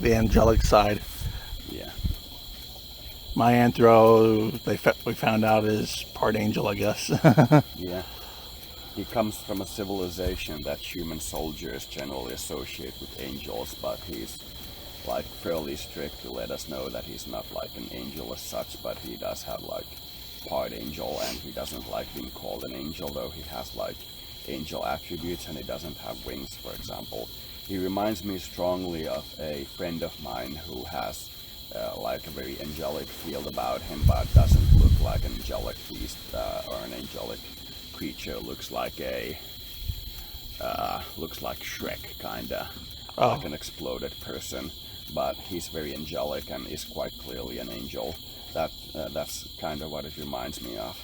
the angelic side. Yeah. My anthro, we found out, is part angel, I guess. Yeah. He comes from a civilization that human soldiers generally associate with angels, but he's like fairly strict to let us know that he's not like an angel as such, but he does have like part angel, and he doesn't like being called an angel, though he has like angel attributes, and he doesn't have wings, for example. He reminds me strongly of a friend of mine who has like a very angelic field about him, but doesn't look like an angelic beast or an angelic creature. Looks like Shrek, kinda like an exploded person. But he's very angelic and is quite clearly an angel. That's kind of what it reminds me of.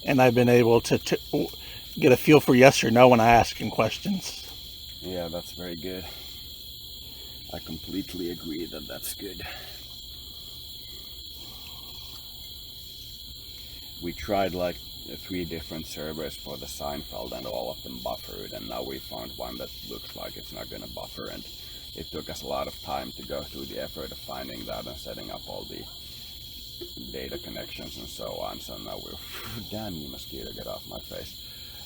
And I've been able to get a feel for yes or no when I ask him questions. Yeah, that's very good. I completely agree that that's good. We tried like 3 different servers for the Seinfeld, and all of them buffered, and now we found one that looks like it's not gonna buffer, and it took us a lot of time to go through the effort of finding that and setting up all the data connections and so on. So now we're, damn you mosquito, get off my face.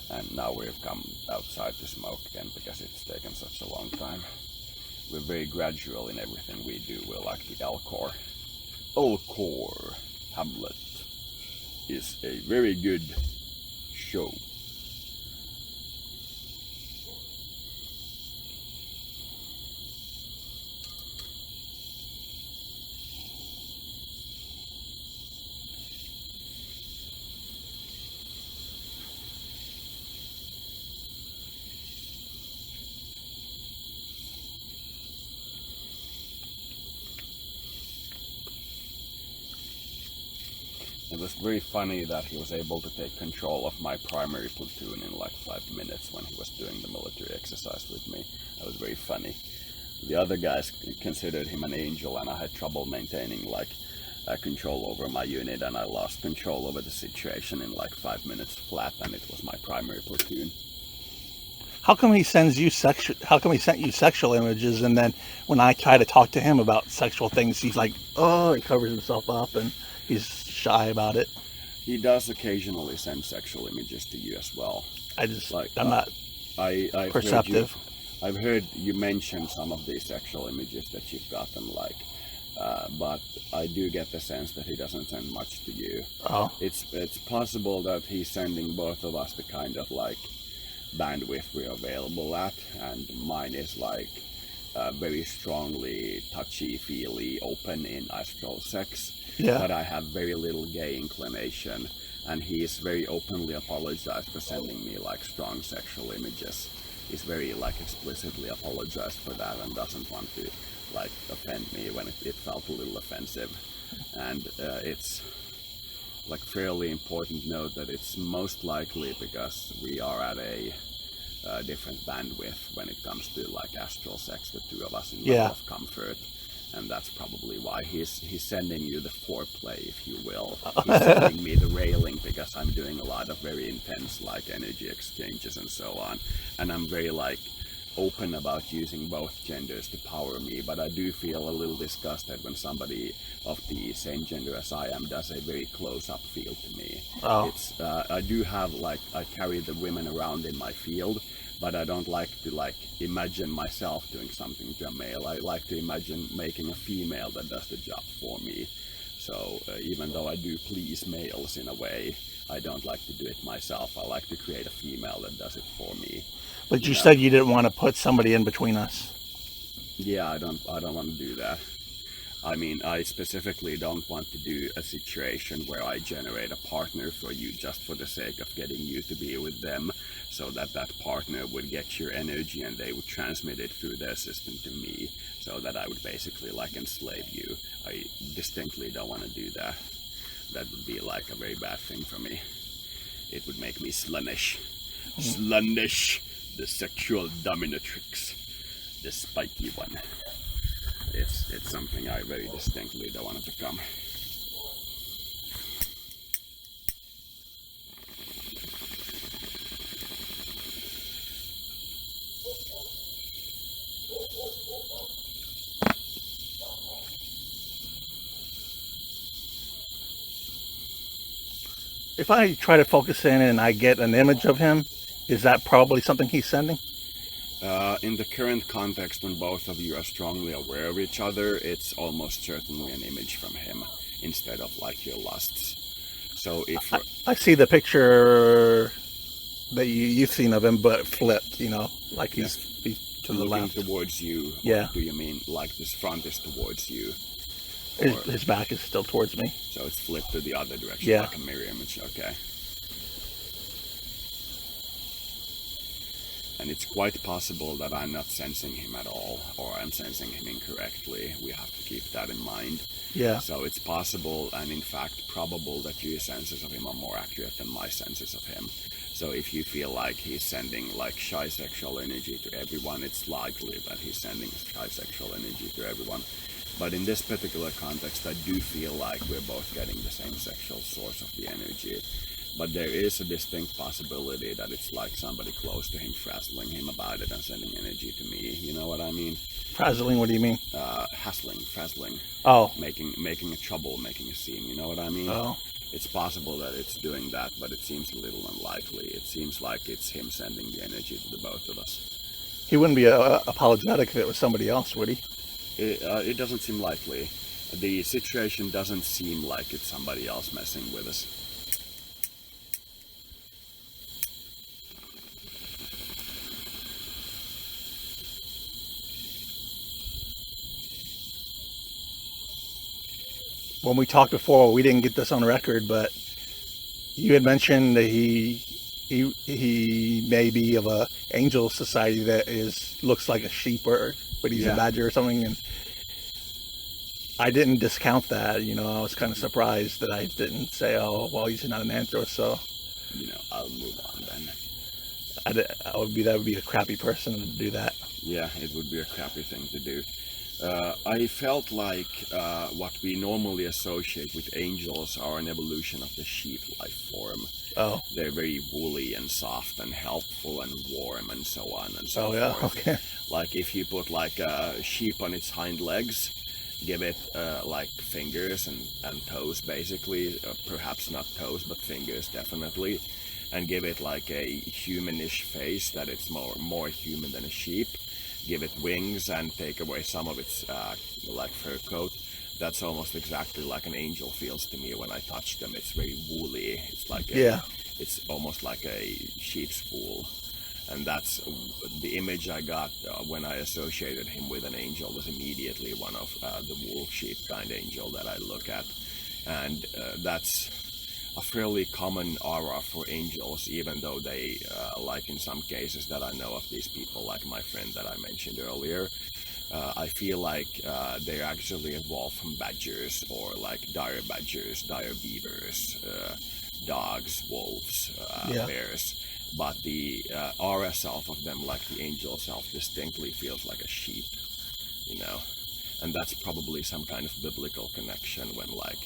And now we've come outside to smoke again because it's taken such a long time. We're very gradual in everything we do. We're like the Alcor. Alcor Hamlet is a very good show. It was very funny that he was able to take control of my primary platoon in like 5 minutes when he was doing the military exercise with me. That was very funny. The other guys considered him an angel, and I had trouble maintaining like control over my unit, and I lost control over the situation in like 5 minutes flat, and it was my primary platoon. How come he sent you sexual images, and then when I try to talk to him about sexual things, he's like, oh, he covers himself up and he's shy about it? He does occasionally send sexual images to you as well. I'm not I've perceptive. I've heard you mention some of these sexual images that you've gotten, like, but I do get the sense that he doesn't send much to you. Oh. It's possible that he's sending both of us the kind of like bandwidth we're available at, and mine is like very strongly touchy-feely, open in astral sex. Yeah. But I have very little gay inclination, and he's very openly apologized for sending me like strong sexual images. He's very like explicitly apologized for that and doesn't want to like offend me when it felt a little offensive. And it's like fairly important note that it's most likely because we are at a different bandwidth when it comes to like astral sex, the two of us in level of comfort. And that's probably why he's sending you the foreplay, if you will. He's sending me the railing because I'm doing a lot of very intense like energy exchanges and so on. And I'm very like open about using both genders to power me, but I do feel a little disgusted when somebody of the same gender as I am does a very close-up feel to me. It's I do have like, I carry the women around in my field, but I don't like to like imagine myself doing something to a male. I like to imagine making a female that does the job for me. So even though I do please males in a way, I don't like to do it myself. I like to create a female that does it for me. But you said you didn't want to put somebody in between us. Yeah, I don't want to do that. I mean, I specifically don't want to do a situation where I generate a partner for you just for the sake of getting you to be with them, so that that partner would get your energy and they would transmit it through their system to me, so that I would basically like enslave you. I distinctly don't want to do that. That would be like a very bad thing for me. It would make me slunnish. Slunnish, the sexual dominatrix, the spiky one. It's something I very distinctly don't want to become. if I try to focus in and I get an image of him, is that probably something he's sending? In the current context, when both of you are strongly aware of each other, it's almost certainly an image from him instead of like your lusts. So if I see the picture that you've seen of him, but flipped, like he's to the looking left. towards you, Yeah. what do you mean like this front is towards you? His back is still towards me. So it's flipped to the other direction, Yeah. like a mirror image, okay. And it's quite possible that I'm not sensing him at all, or I'm sensing him incorrectly. We have to keep that in mind. Yeah. So it's possible, and in fact probable, that your senses of him are more accurate than my senses of him. So if you feel like he's sending like shy sexual energy to everyone, it's likely that he's sending shy sexual energy to everyone. But in this particular context, I do feel like we're both getting the same sexual source of the energy. But there is a distinct possibility that it's like somebody close to him frazzling him about it and sending energy to me. You know what I mean? Frazzling, what do you mean? Hassling, frazzling. Oh. Making a trouble, making a scene. You know what I mean? Oh. It's possible that it's doing that, but it seems a little unlikely. It seems like it's him sending the energy to the both of us. He wouldn't be apologetic if it was somebody else, would he? It doesn't seem likely. The situation doesn't seem like it's somebody else messing with us. When we talked before, we didn't get this on record, but you had mentioned that he may be of a angel society that looks like a sheep, but he's a badger or something, and I didn't discount that. I was kind of surprised that I didn't say, oh, well, he's not an anthro, so I'll move on then. That would be a crappy person to do that. Yeah, it would be a crappy thing to do. I felt like what we normally associate with angels are an evolution of the sheep life form. Oh. They're very woolly and soft and helpful and warm and so on and so forth. Oh, yeah, okay. Like if you put like a sheep on its hind legs, give it like fingers and toes basically, perhaps not toes, but fingers definitely, and give it like a humanish face that it's more human than a sheep. Give it wings and take away some of its like fur coat. That's almost exactly like an angel feels to me when I touch them. It's very woolly. It's like it's almost like a sheep's wool, and that's the image I got when I associated him with an angel. Was immediately one of the wolf sheep kind angel that I look at, and that's a fairly common aura for angels, even though they, like in some cases that I know of these people, like my friend that I mentioned earlier, I feel like they actually evolved from badgers, or like dire badgers, dire beavers, dogs, wolves, bears. But the aura self of them, like the angel self, distinctly feels like a sheep, and that's probably some kind of biblical connection when like,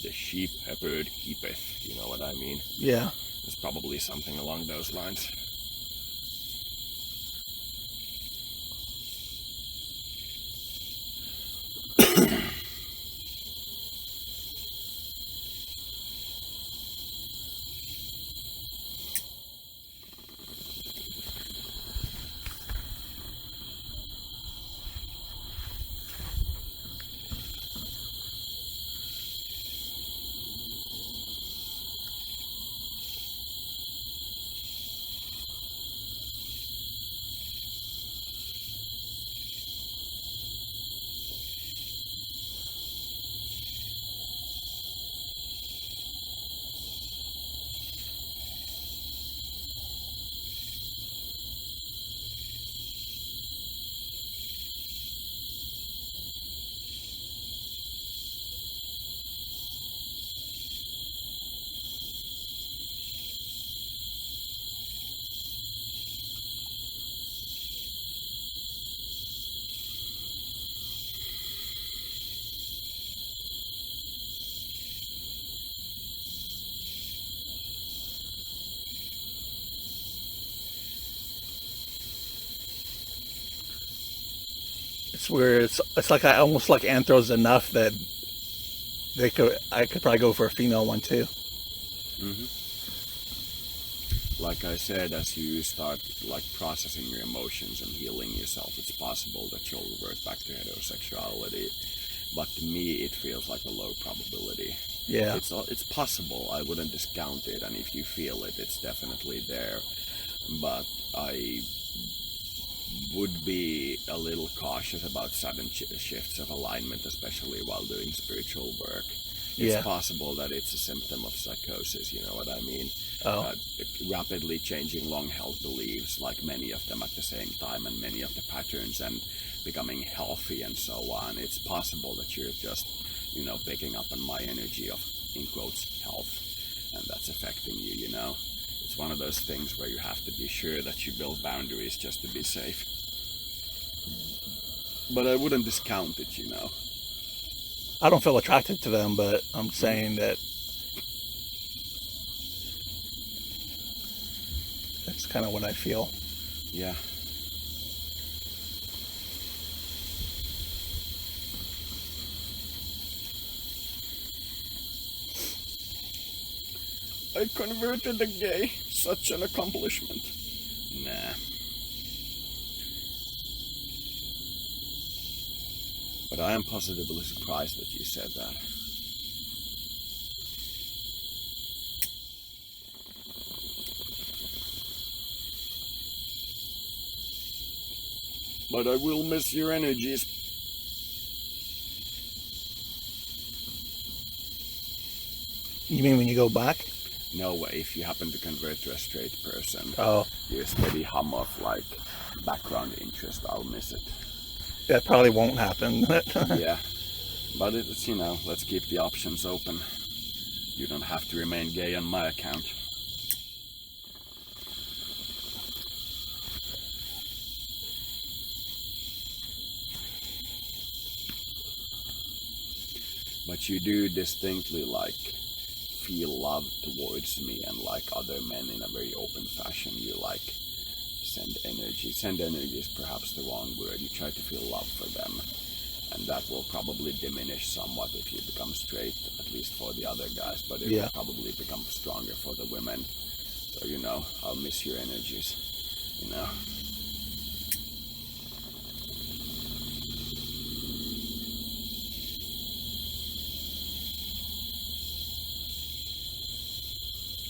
the sheep shepherd keepeth, you know what I mean? Yeah. It's probably something along those lines. It's weird. It's like almost like anthros enough that I could probably go for a female one too. Hmm. Like I said, as you start like processing your emotions and healing yourself, it's possible that you'll revert back to heterosexuality. But to me, it feels like a low probability. Yeah. It's possible. I wouldn't discount it, and if you feel it, it's definitely there. But I would be a little cautious about sudden shifts of alignment, especially while doing spiritual work. It's Yeah. possible that it's a symptom of psychosis, you know what I mean? Oh. Rapidly changing long-held beliefs, like many of them at the same time, and many of the patterns, and becoming healthy and so on. It's possible that you're just, picking up on my energy of, in quotes, health, and that's affecting you, you know? It's one of those things where you have to be sure that you build boundaries just to be safe. But I wouldn't discount it, you know? I don't feel attracted to them, but I'm saying that that's kind of what I feel. Yeah. I converted a gay. Such an accomplishment. Nah. But I am positively surprised that you said that. But I will miss your energies. You mean when you go back? No way, if you happen to convert to a straight person, Oh, your steady hum of like background interest, I'll miss it. that probably won't happen. Yeah, but it's, let's keep the options open. You don't have to remain gay on my account. But you do distinctly feel love towards me, and like other men in a very open fashion. You send energy. Send energy is perhaps the wrong word. You try to feel love for them, and that will probably diminish somewhat if you become straight, at least for the other guys, but it will probably become stronger for the women. So, I'll miss your energies,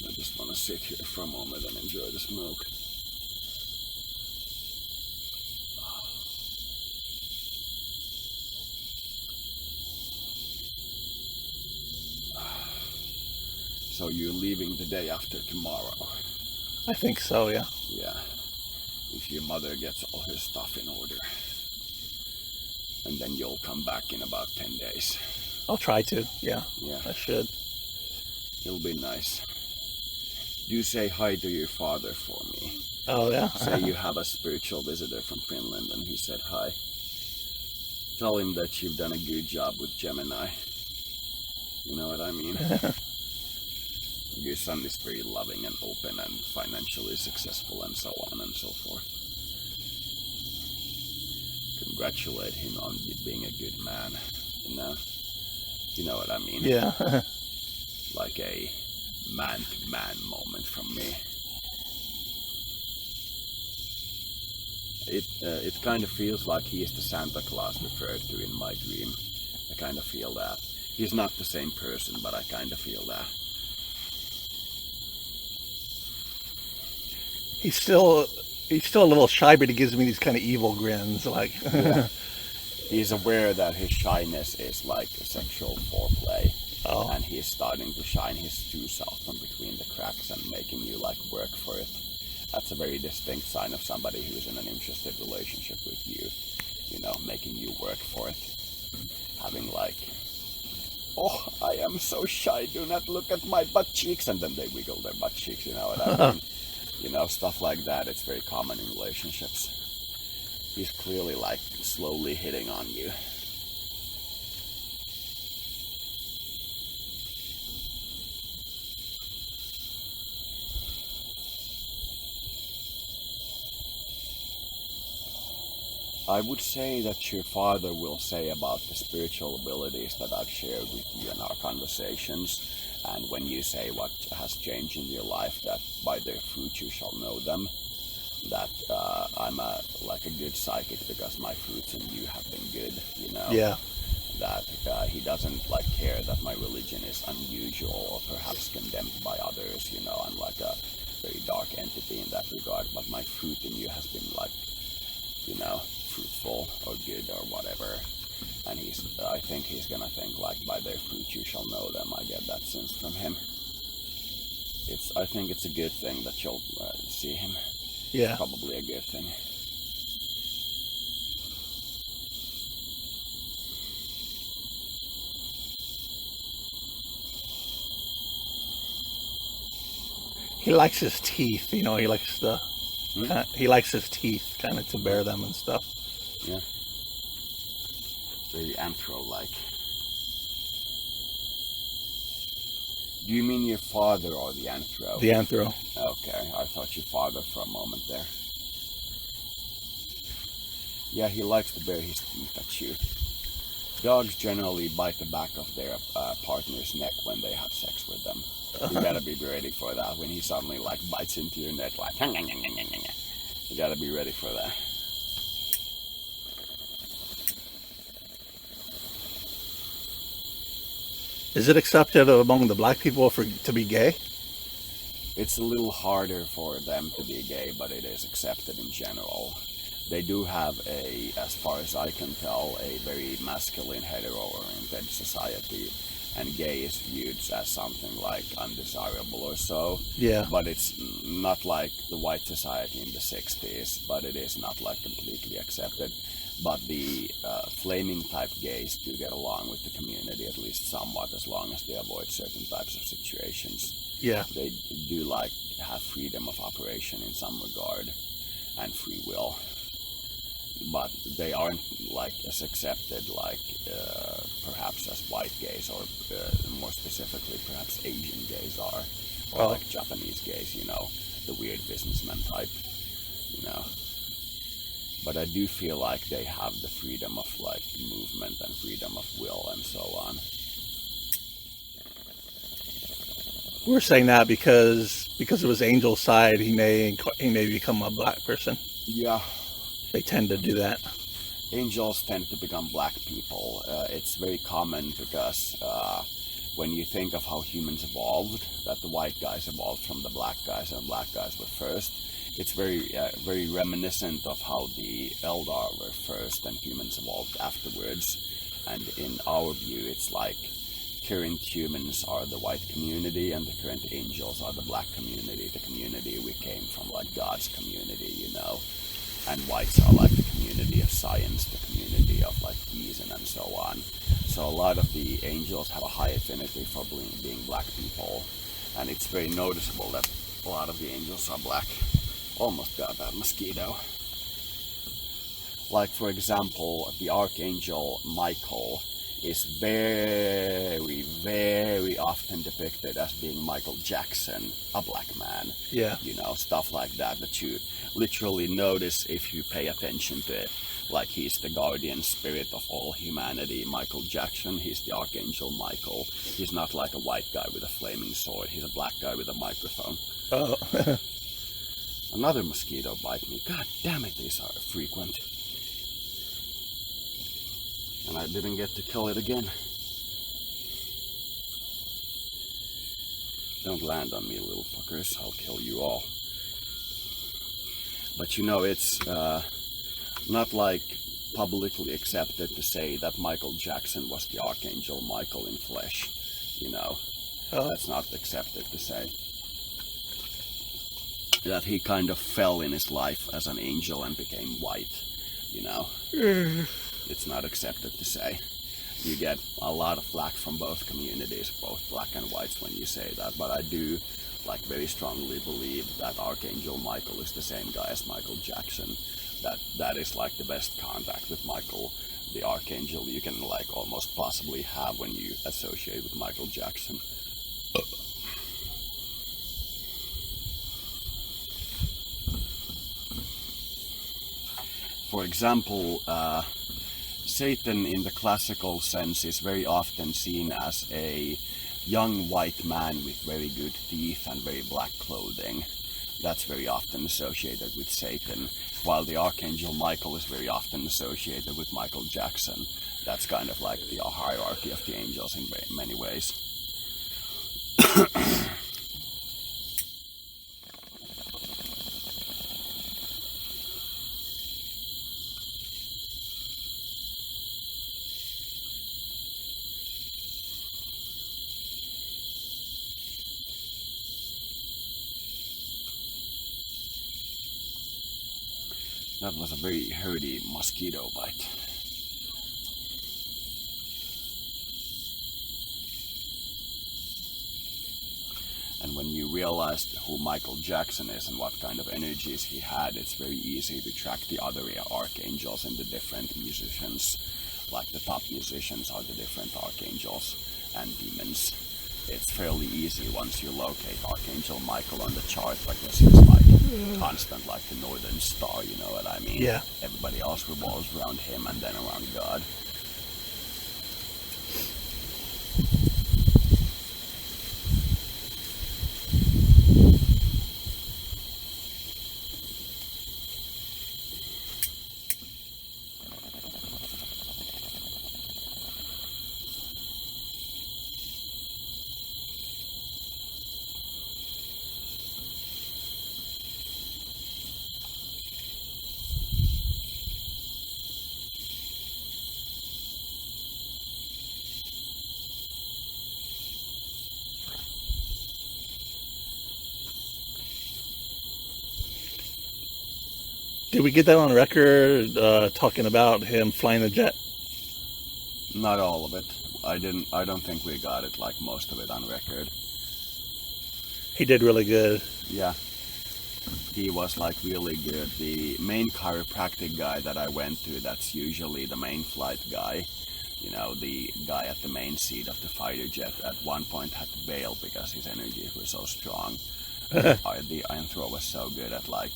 I just want to sit here for a moment and enjoy the smoke. So you're leaving the day after tomorrow? I think so, yeah. Yeah. If your mother gets all her stuff in order. And then you'll come back in about 10 days. I'll try to, yeah. Yeah. I should. It'll be nice. Do say hi to your father for me. Oh, yeah? Say you have a spiritual visitor from Finland and he said hi. Tell him that you've done a good job with Gemini. You know what I mean? Your son is very loving and open and financially successful and so on and so forth. Congratulate him on being a good man, You know what I mean? Yeah. Like a man-to-man moment from me. It kind of feels like he is the Santa Claus referred to in my dream. I kind of feel that. He's not the same person, but I kind of feel that. He's still a little shy, but he gives me these kind of evil grins, like. Yeah. He's aware that his shyness is like a sexual foreplay, and he's starting to shine his true self from between the cracks and making you work for it. That's a very distinct sign of somebody who's in an interested relationship with you, making you work for it. Having oh, I am so shy, do not look at my butt cheeks, and then they wiggle their butt cheeks, you know what I mean? Stuff like that, it's very common in relationships. He's clearly slowly hitting on you. I would say that your father will say about the spiritual abilities that I've shared with you in our conversations, and when you say what has changed in your life, that by their fruit you shall know them, that I'm like a good psychic because my fruits in you have been good, you know. Yeah. That he doesn't like care that my religion is unusual or perhaps condemned by others, you know. I'm like a very dark entity in that regard, but my fruit in you has been like, you know, fruitful or good or whatever. And I think he's gonna think like, by their fruit you shall know them. I get that sense from him. I think it's a good thing that you'll see him. Yeah. Probably a good thing. He likes his teeth, you know, he likes he likes his teeth kind of to bare them and stuff. Yeah. Very anthro-like. Do you mean your father or the anthro? The anthro. Okay, I thought your father for a moment there. Yeah, he likes to bare his teeth at you. Dogs generally bite the back of their partner's neck when they have sex with them. You gotta be ready for that. When he suddenly like bites into your neck, like you gotta be ready for that. Is it accepted among the black people to be gay? It's a little harder for them to be gay, but it is accepted in general. They do have as far as I can tell, a very masculine, hetero-oriented society, and gay is viewed as something like undesirable or so. Yeah. But it's not like the white society in the 60s, but it is not like completely accepted. But the flaming type gays do get along with the community, at least somewhat, as long as they avoid certain types of situations. Yeah. They do like have freedom of operation in some regard, and free will. But they aren't like as accepted like perhaps as white gays, or more specifically perhaps Asian gays are, or like Japanese gays, you know, the weird businessman type, you know. But I do feel like they have the freedom of like movement and freedom of will and so on. We're saying that because of his angel side, he may become a black person. Yeah. They tend to do that. Angels tend to become black people. It's very common because when you think of how humans evolved, that the white guys evolved from the black guys and black guys were first, it's very reminiscent of how the Eldar were first and humans evolved afterwards. And in our view, it's like current humans are the white community and the current angels are the black community, the community we came from, like God's community, you know. And whites are like the community of science, the community of like reason and so on. So a lot of the angels have a high affinity for being black people, and it's very noticeable that a lot of the angels are black. Almost got that mosquito. Like for example, the archangel Michael is very, very often depicted as being Michael Jackson, a black man. Yeah. You know, stuff like that you literally notice if you pay attention to it. Like he's the guardian spirit of all humanity. Michael Jackson, he's the archangel Michael. He's not like a white guy with a flaming sword. He's a black guy with a microphone. Oh. Another mosquito bite me. God damn it, these are frequent. And I didn't get to kill it again. Don't land on me, little fuckers. I'll kill you all. But you know, it's not like publicly accepted to say that Michael Jackson was the Archangel Michael in flesh. You know, that's not accepted to say. That he kind of fell in his life as an angel and became white, you know. It's not accepted to say. You get a lot of flack from both communities, both black and whites, when you say that. But I do like very strongly believe that Archangel Michael is the same guy as Michael Jackson. That is like the best contact with Michael, the Archangel, you can like almost possibly have when you associate with Michael Jackson. For example, Satan in the classical sense is very often seen as a young white man with very good teeth and very black clothing. That's very often associated with Satan, while the Archangel Michael is very often associated with Michael Jackson. That's kind of like the hierarchy of the angels in many ways. That was a very hardy mosquito bite. And when you realize who Michael Jackson is and what kind of energies he had, it's very easy to track the other archangels and the different musicians. Like the top musicians are the different archangels and demons. It's fairly easy once you locate Archangel Michael on the chart, because he's like constant, like the northern star, you know what I mean? Yeah. Everybody else revolves around him and then around God. Did we get that on record, talking about him flying the jet? Not all of it. I don't think we got it, like most of it, on record. He did really good. Yeah. He was like really good. The main chiropractic guy that I went to, that's usually the main flight guy. You know, the guy at the main seat of the fighter jet at one point had to bail because his energy was so strong. The Iron Throw was so good at like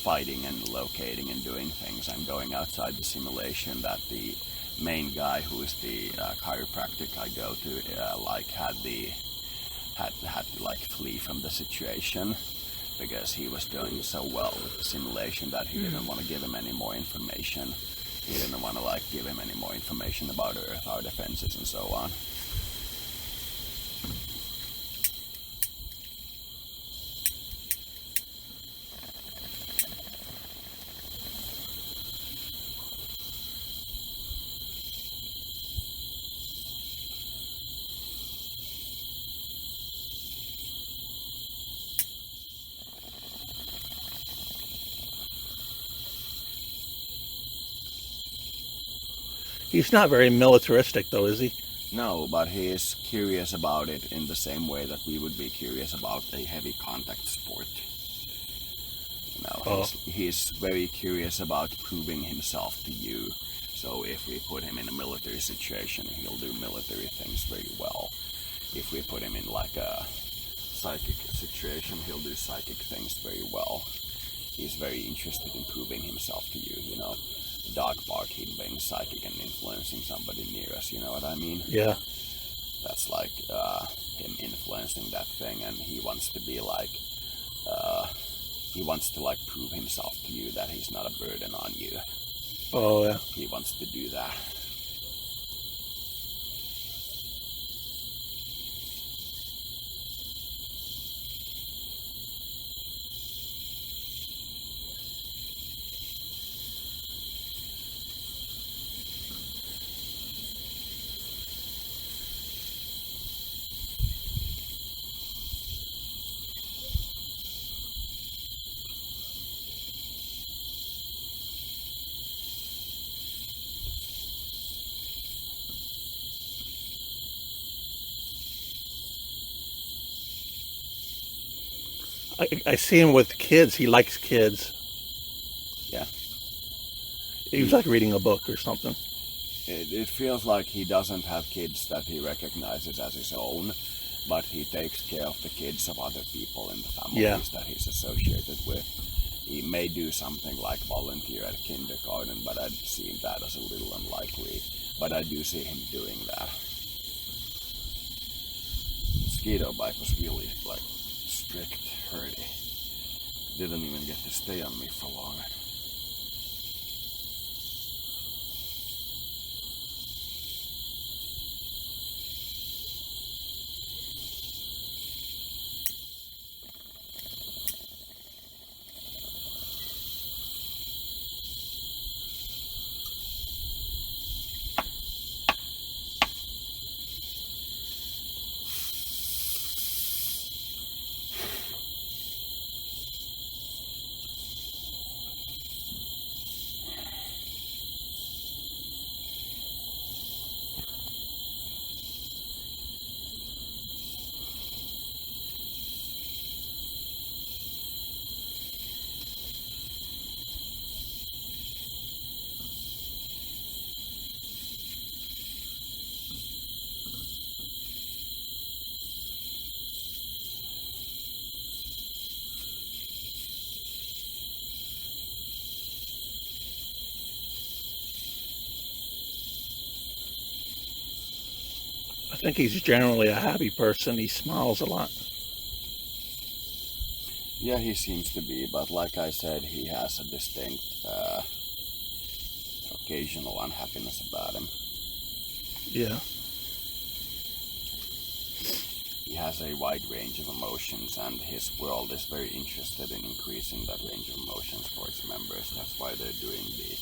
fighting and locating and doing things and going outside the simulation that the main guy, who is the chiropractic I go to, like had to like flee from the situation because he was doing so well with the simulation that he didn't want to give him any more information. He didn't want to like give him any more information about Earth, our defenses, and so on. He's not very militaristic, though, is he? No, but he is curious about it in the same way that we would be curious about a heavy contact sport. You know, he's very curious about proving himself to you. So if we put him in a military situation, he'll do military things very well. If we put him in like a psychic situation, he'll do psychic things very well. He's very interested in proving himself to you, you know. Dog bark, him being psychic and influencing somebody near us, you know what I mean? Yeah. That's like him influencing that thing, and he wants to be like, he wants to like prove himself to you that he's not a burden on you. Oh, yeah. He wants to do that. I see him with kids. He likes kids. Yeah. He was like reading a book or something. It feels like he doesn't have kids that he recognizes as his own, but he takes care of the kids of other people in the families that he's associated with. he may do something like volunteer at kindergarten, but I'd see that as a little unlikely. But I do see him doing that. Mosquito bite was really like strict, hurdy. Didn't even get to stay on me for long. I think he's generally a happy person. He smiles a lot. Yeah, he seems to be, but like I said, he has a distinct occasional unhappiness about him. Yeah. He has a wide range of emotions, and his world is very interested in increasing that range of emotions for its members. That's why they're doing the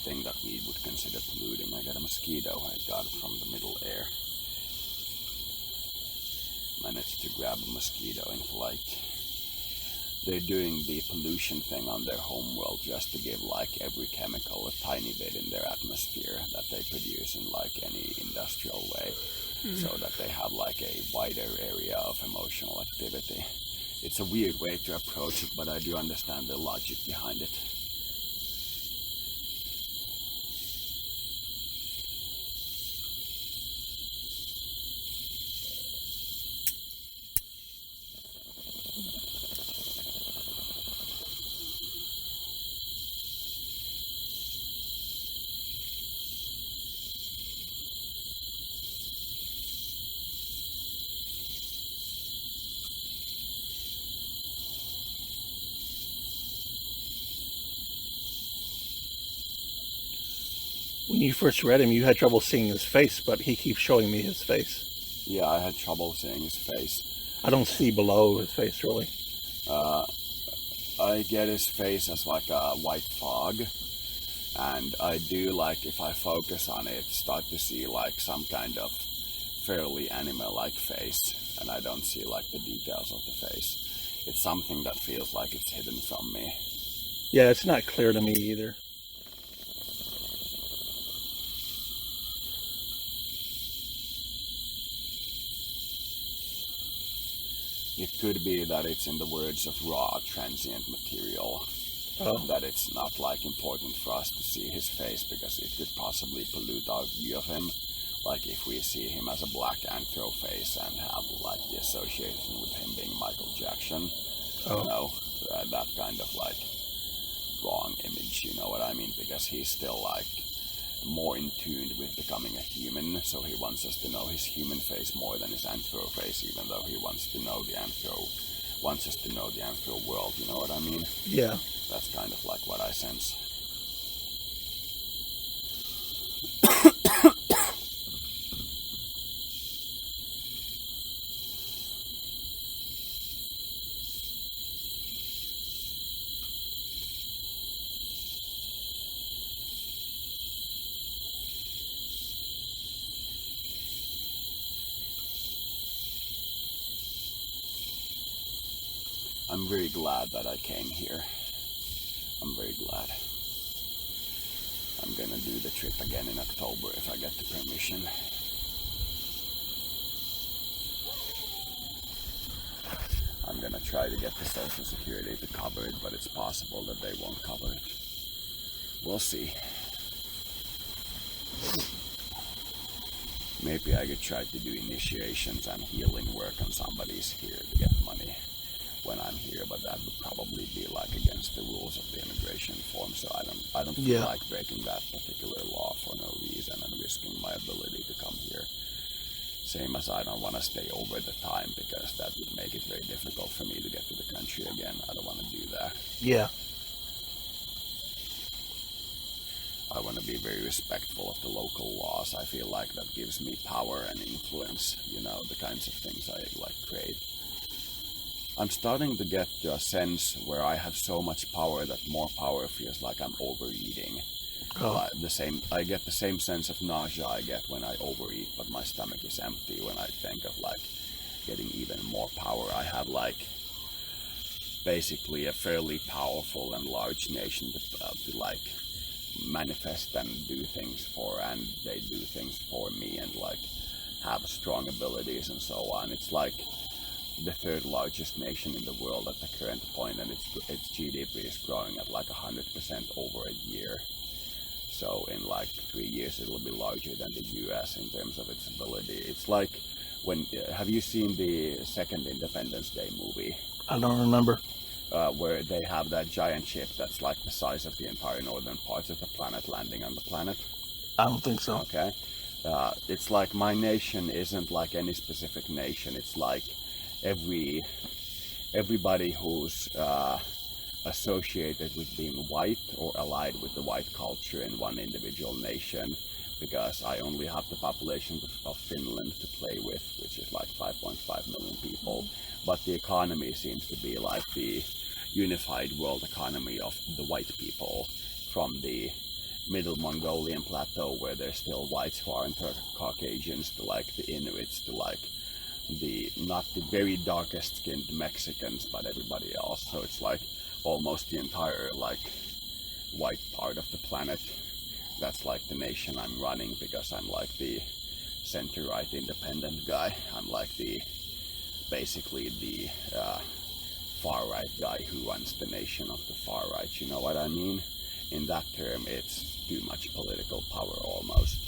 thing that we would consider polluting. I got a mosquito. I got it from the middle air. Managed to grab a mosquito in flight. They're doing the pollution thing on their homeworld just to give like every chemical a tiny bit in their atmosphere that they produce in like any industrial way, so that they have like a wider area of emotional activity. It's a weird way to approach it, but I do understand the logic behind it. When you first read him, you had trouble seeing his face, but he keeps showing me his face. Yeah, I had trouble seeing his face. I don't see below his face, really. I get his face as like a white fog, and I do, like, if I focus on it, start to see like some kind of fairly animal-like face, and I don't see like the details of the face. It's something that feels like it's hidden from me. Yeah, it's not clear to me either. It could be that it's, in the words of raw, transient material. Oh. That it's not like important for us to see his face because it could possibly pollute our view of him. Like if we see him as a black anthro face and have like the association with him being Michael Jackson. Oh. You know, that kind of like wrong image, you know what I mean? Because he's still like more in tune with becoming a human, so he wants us to know his human face more than his anthro face, even though he wants us to know the anthro world, you know what I mean? Yeah. That's kind of like what I sense. I'm very glad that I came here. I'm very glad. I'm gonna do the trip again in October if I get the permission. I'm gonna try to get the Social Security to cover it, but it's possible that they won't cover it. We'll see. Maybe I could try to do initiations and healing work on somebody's here to get money. when I'm here, but that would probably be like against the rules of the immigration form. So I don't feel like breaking that particular law for no reason and risking my ability to come here. Same as I don't want to stay over the time, because that would make it very difficult for me to get to the country again. I don't want to do that. Yeah. I want to be very respectful of the local laws. I feel like that gives me power and influence, the kinds of things I like crave. I'm starting to get to a sense where I have so much power that more power feels like I'm overeating. I get the same sense of nausea I get when I overeat, but my stomach is empty when I think of like getting even more power. I have like basically a fairly powerful and large nation to like manifest and do things for, and they do things for me and like have strong abilities and so on. It's like the third largest nation in the world at the current point, and its GDP is growing at like 100% over a year. So in like 3 years it'll be larger than the US in terms of its ability. It's like have you seen the second Independence Day movie? I don't remember. Where they have that giant ship that's like the size of the entire northern parts of the planet landing on the planet? I don't think so. Okay. It's like my nation isn't like any specific nation. It's like everybody who's associated with being white or allied with the white culture in one individual nation, because I only have the population of Finland to play with, which is like 5.5 million people. But the economy seems to be like the unified world economy of the white people, from the middle Mongolian plateau where there's still whites who aren't Caucasians, to like the Inuits, to like not the very darkest skinned Mexicans, but everybody else. So it's like almost the entire like white part of the planet. That's like the nation I'm running, because I'm like the center-right independent guy. I'm like basically the far-right guy who runs the nation of the far-right. You know what I mean? In that term, it's too much political power almost.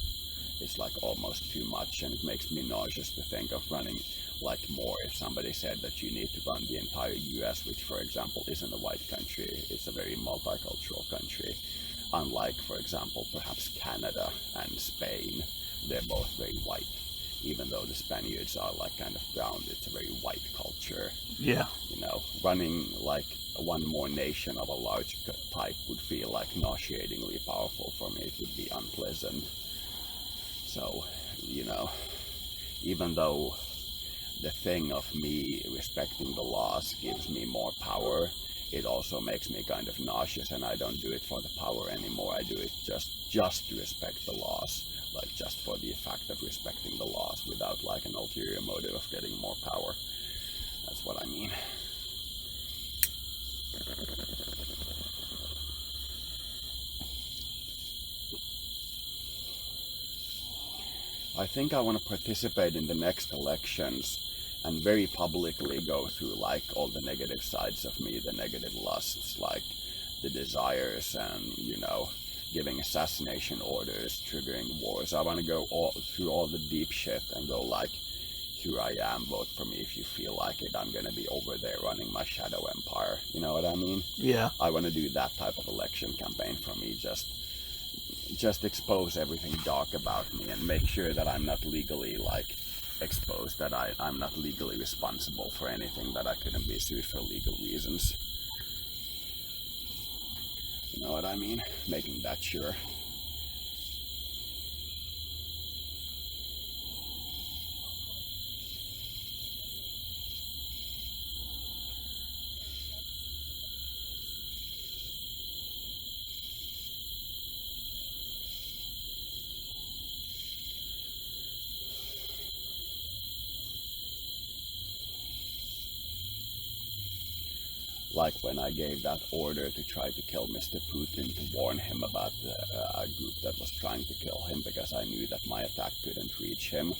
It's like almost too much, and it makes me nauseous to think of running like more. If somebody said that you need to run the entire US, which for example isn't a white country, it's a very multicultural country. Unlike, for example, perhaps Canada and Spain, they're both very white. Even though the Spaniards are like kind of brown, it's a very white culture. Yeah. Running like one more nation of a large type would feel like nauseatingly powerful for me. It would be unpleasant. So, even though the thing of me respecting the laws gives me more power, it also makes me kind of nauseous, and I don't do it for the power anymore. I do it just to respect the laws. Like just for the fact of respecting the laws, without like an ulterior motive of getting more power. That's what I mean. I think I want to participate in the next elections and very publicly go through like all the negative sides of me, the negative lusts, like the desires and, giving assassination orders, triggering wars. I want to go through all the deep shit and go like, here I am, vote for me if you feel like it. I'm going to be over there running my shadow empire. You know what I mean? Yeah. I want to do that type of election campaign for me. Just expose everything dark about me and make sure that I'm not legally like exposed, that I'm not legally responsible for anything, that I couldn't be sued for legal reasons. You know what I mean? Making that sure. Like when I gave that order to try to kill Mr. Putin, to warn him about a group that was trying to kill him, because I knew that my attack couldn't reach him.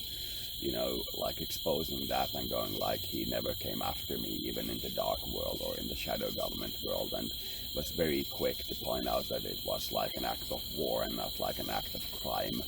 Like exposing that and going like, he never came after me, even in the dark world or in the shadow government world, and was very quick to point out that it was like an act of war and not like an act of crime.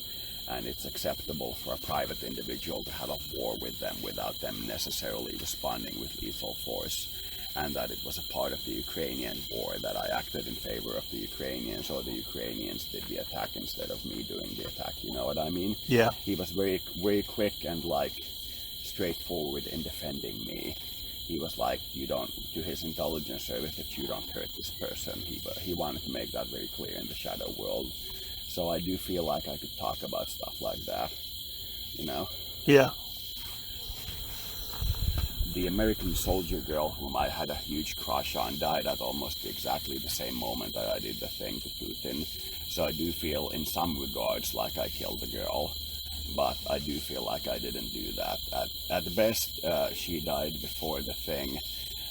And it's acceptable for a private individual to have a war with them without them necessarily responding with lethal force. and that it was a part of the Ukrainian war, that I acted in favor of the Ukrainians, or the Ukrainians did the attack instead of me doing the attack. You know what I mean? Yeah. He was very, very quick and like straightforward in defending me. He was like, you don't, to his intelligence service, that you don't hurt this person. He wanted to make that very clear in the shadow world. So I do feel like I could talk about stuff like that, you know? Yeah. The American soldier girl whom I had a huge crush on died at almost exactly the same moment that I did the thing to Putin. So I do feel in some regards like I killed the girl, but I do feel like I didn't do that. At the best, she died before the thing,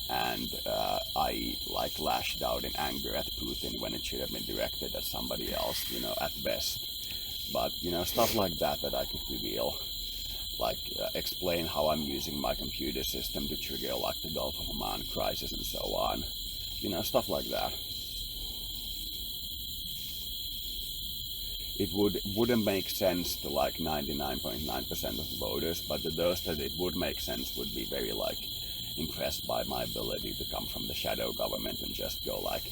and I like lashed out in anger at Putin when it should have been directed at somebody else, you know, at best. But, you know, stuff like that I could reveal. Like explain how I'm using my computer system to trigger like the Gulf of Oman crisis and so on. You know, stuff like that. It wouldn't make sense to like 99.9% of the voters, but to those that it would make sense would be very like impressed by my ability to come from the shadow government and just go like,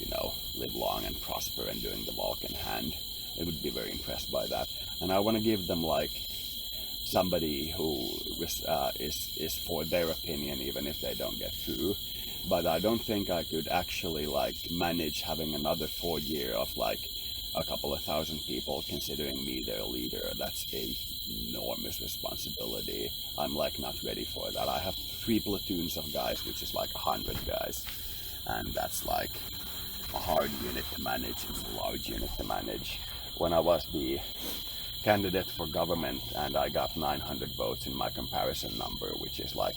you know, live long and prosper and doing the Vulcan hand. They would be very impressed by that. And I want to give them like somebody who is for their opinion, even if they don't get through. But I don't think I could actually like manage having another 4 year of like a couple of thousand people considering me their leader. That's a enormous responsibility. I'm like not ready for that. I have 3 platoons of guys, which is like 100 guys, and that's like a hard unit to manage. It's a large unit to manage. When I was the candidate for government and I got 900 votes in my comparison number, which is like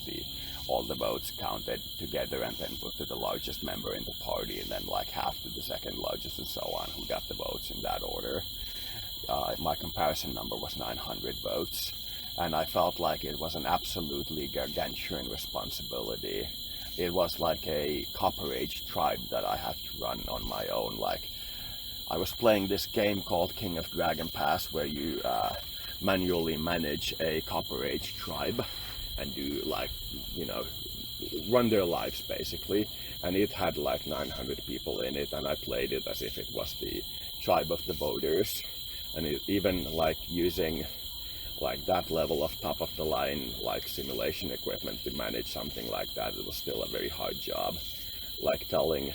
all the votes counted together and then put to the largest member in the party, and then like half to the second largest and so on, who got the votes in that order. My comparison number was 900 votes, and I felt like it was an absolutely gargantuan responsibility. It was like a Copper Age tribe that I had to run on my own. Like, I was playing this game called King of Dragon Pass, where you manually manage a Copper Age tribe and do like, you know, run their lives basically. And it had like 900 people in it, and I played it as if it was the tribe of the voters. And it, even like using like that level of top of the line like simulation equipment to manage something like that, it was still a very hard job. Like telling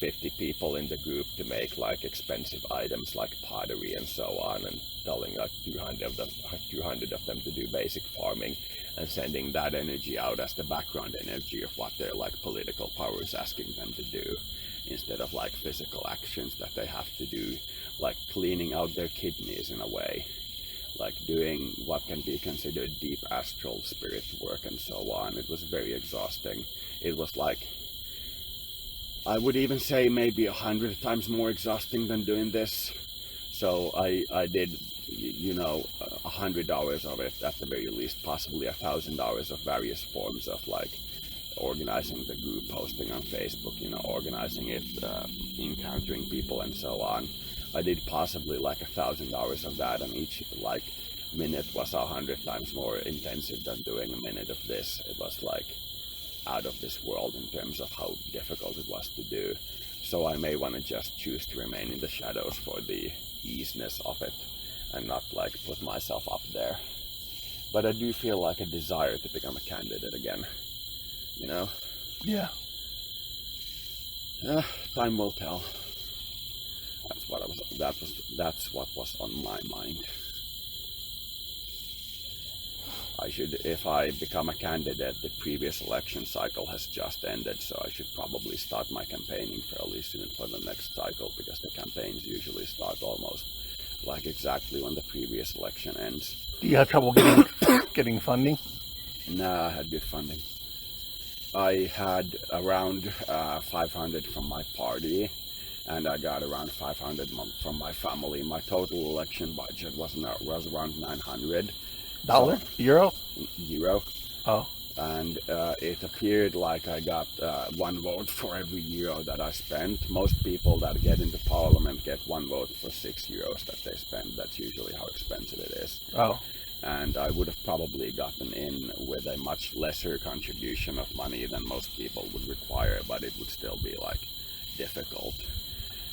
50 people in the group to make like expensive items like pottery and so on, and telling like 200 of them to do basic farming, and sending that energy out as the background energy of what their like political power is asking them to do, instead of like physical actions that they have to do, like cleaning out their kidneys in a way, like doing what can be considered deep astral spirit work and so on. It was very exhausting. It was like, I would even say maybe 100 times more exhausting than doing this. So I did, you know, 100 hours of it at the very least, possibly 1,000 hours of various forms of like organizing the group, posting on Facebook, you know, organizing it, encountering people and so on. I did possibly like 1,000 hours of that, and each like minute was 100 times more intensive than doing a minute of this. It was like out of this world in terms of how difficult it was to do. So I may want to just choose to remain in the shadows for the easiness of it and not like put myself up there. But I do feel like a desire to become a candidate again, you know? Yeah. Time will tell. That's what was on my mind. I should, if I become a candidate, the previous election cycle has just ended, so I should probably start my campaigning fairly soon for the next cycle, because the campaigns usually start almost like exactly when the previous election ends. Do you have trouble getting funding? Nah, I had good funding. I had around 500 from my party, and I got around 500 from my family. My total election budget was around 900. Dollar? Euro? Euro. Oh. And it appeared like I got 1 vote for every euro that I spent. Most people that get into parliament get 1 vote for 6 euros that they spend. That's usually how expensive it is. Oh. and I would have probably gotten in with a much lesser contribution of money than most people would require, but it would still be like difficult.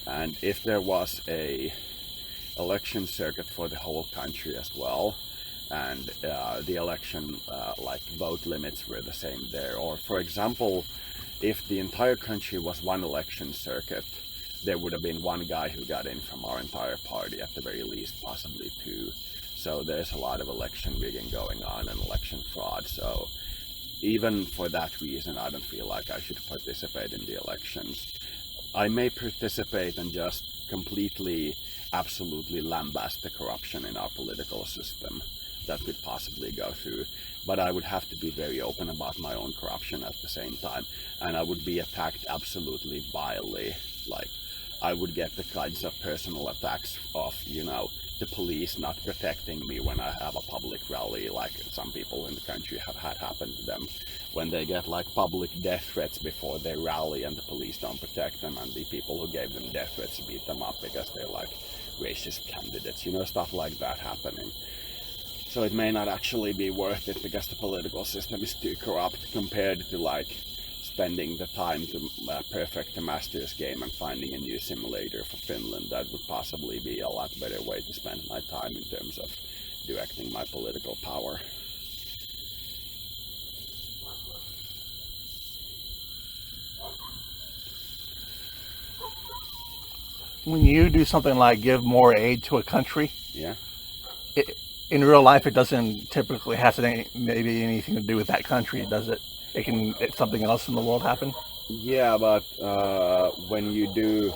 And if there was a election circuit for the whole country as well, and the election like vote limits were the same there, or for example, if the entire country was one election circuit, there would have been one guy who got in from our entire party at the very least, possibly two. So there's a lot of election rigging going on and election fraud. So even for that reason, I don't feel like I should participate in the elections. I may participate and just completely, absolutely lambast the corruption in our political system that could possibly go through. But I would have to be very open about my own corruption at the same time. And I would be attacked absolutely vilely. Like, I would get the kinds of personal attacks of, you know, the police not protecting me when I have a public rally, like some people in the country have had happen to them, when they get like public death threats before they rally and the police don't protect them, and the people who gave them death threats beat them up because they're like racist candidates, you know, stuff like that happening. So it may not actually be worth it because the political system is too corrupt compared to like spending the time to perfect the master's game and finding a new simulator for Finland. That would possibly be a lot better way to spend my time in terms of directing my political power. When you do something like give more aid to a country, Yeah. In real life, it doesn't typically have to maybe anything to do with that country, does it? It's something else in the world happen. Yeah, but when you do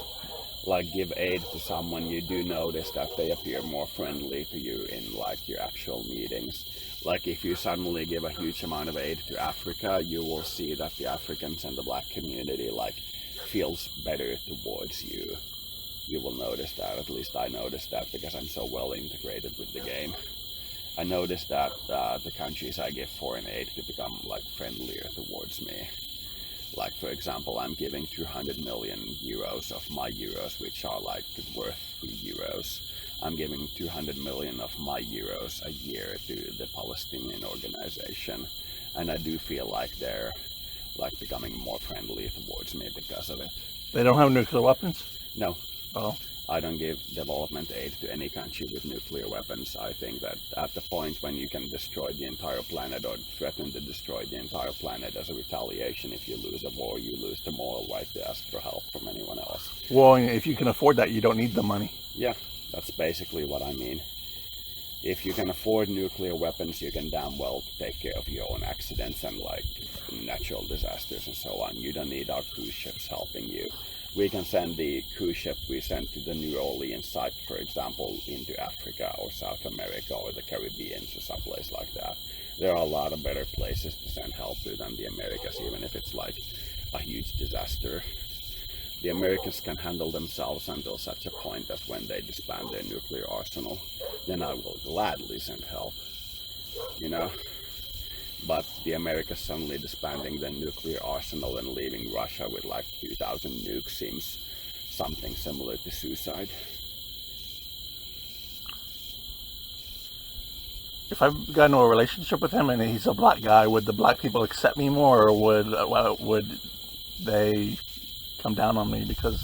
like give aid to someone, you do notice that they appear more friendly to you in like your actual meetings. Like if you suddenly give a huge amount of aid to Africa, you will see that the Africans and the black community like feels better towards you. You will notice that. At least I noticed that because I'm so well integrated with the game. I noticed that the countries I give foreign aid to become like friendlier towards me. Like for example, I'm giving 200 million euros of my euros, which are like worth 3 euros. I'm giving 200 million of my euros a year to the Palestinian organization, and I do feel like they're like becoming more friendly towards me because of it. They don't have nuclear weapons? No. Oh. I don't give development aid to any country with nuclear weapons. I think that at the point when you can destroy the entire planet or threaten to destroy the entire planet as a retaliation, if you lose a war, you lose the moral right to ask for help from anyone else. Well, if you can afford that, you don't need the money. Yeah, that's basically what I mean. If you can afford nuclear weapons, you can damn well take care of your own accidents and like natural disasters and so on. You don't need our cruise ships helping you. We can send the cruise ship we sent to the New Orleans site, for example, into Africa or South America or the Caribbean or someplace like that. There are a lot of better places to send help to than the Americas, even if it's like a huge disaster. The Americans can handle themselves until such a point as when they disband their nuclear arsenal. Then I will gladly send help, you know. But the Americas suddenly disbanding their nuclear arsenal and leaving Russia with like 2,000 nukes seems something similar to suicide. If I've got no relationship with him and he's a black guy, would the black people accept me more, or would they come down on me because...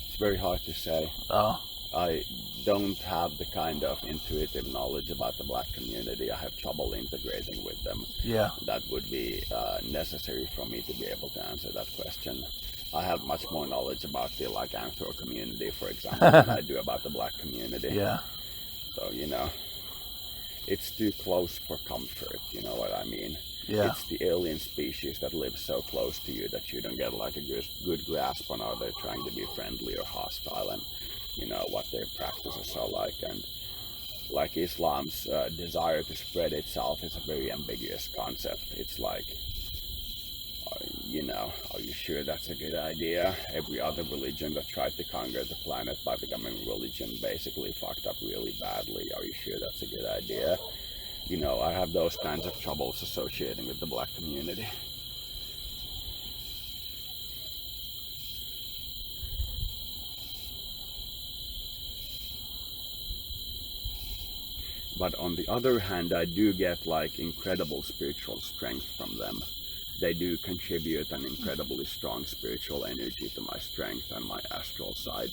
It's very hard to say. Oh. I don't have the kind of intuitive knowledge about the black community. I have trouble integrating with them. Yeah. That would be necessary for me to be able to answer that question. I have much more knowledge about the like Anthro community, for example, than I do about the black community. Yeah. So, you know, it's too close for comfort, you know what I mean? Yeah. It's the alien species that lives so close to you that you don't get like a good grasp on are they trying to be friendly or hostile, and you know what their practices are like. And like Islam's desire to spread itself is a very ambiguous concept. It's like, you know, are you sure that's a good idea? Every other religion that tried to conquer the planet by becoming a religion basically fucked up really badly. Are you sure that's a good idea? You know, I have those kinds of troubles associating with the black community. But on the other hand, I do get like incredible spiritual strength from them. They do contribute an incredibly strong spiritual energy to my strength and my astral side,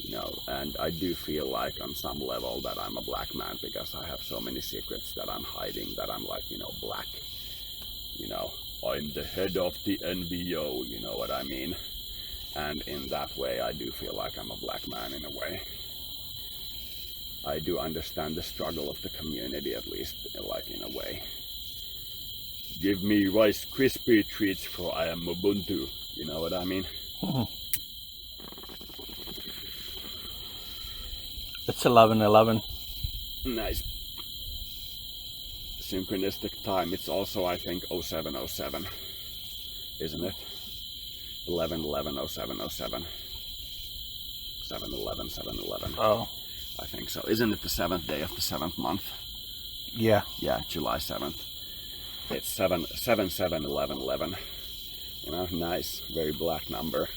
you know, and I do feel like on some level that I'm a black man because I have so many secrets that I'm hiding, that I'm like, you know, black, you know, I'm the head of the NVO, you know what I mean? And in that way, I do feel like I'm a black man in a way. I do understand the struggle of the community, at least, like in a way. Give me Rice Krispie treats for I am Ubuntu, you know what I mean? It's 11:11. Nice. Synchronistic time, it's also, I think, 0707, isn't it? 11/11/07/07. 7/11, 7/11. Oh. I think so. Isn't it the 7th day of the 7th month? Yeah. Yeah, July 7th. It's 7/7/11/11. You know, nice, very black number.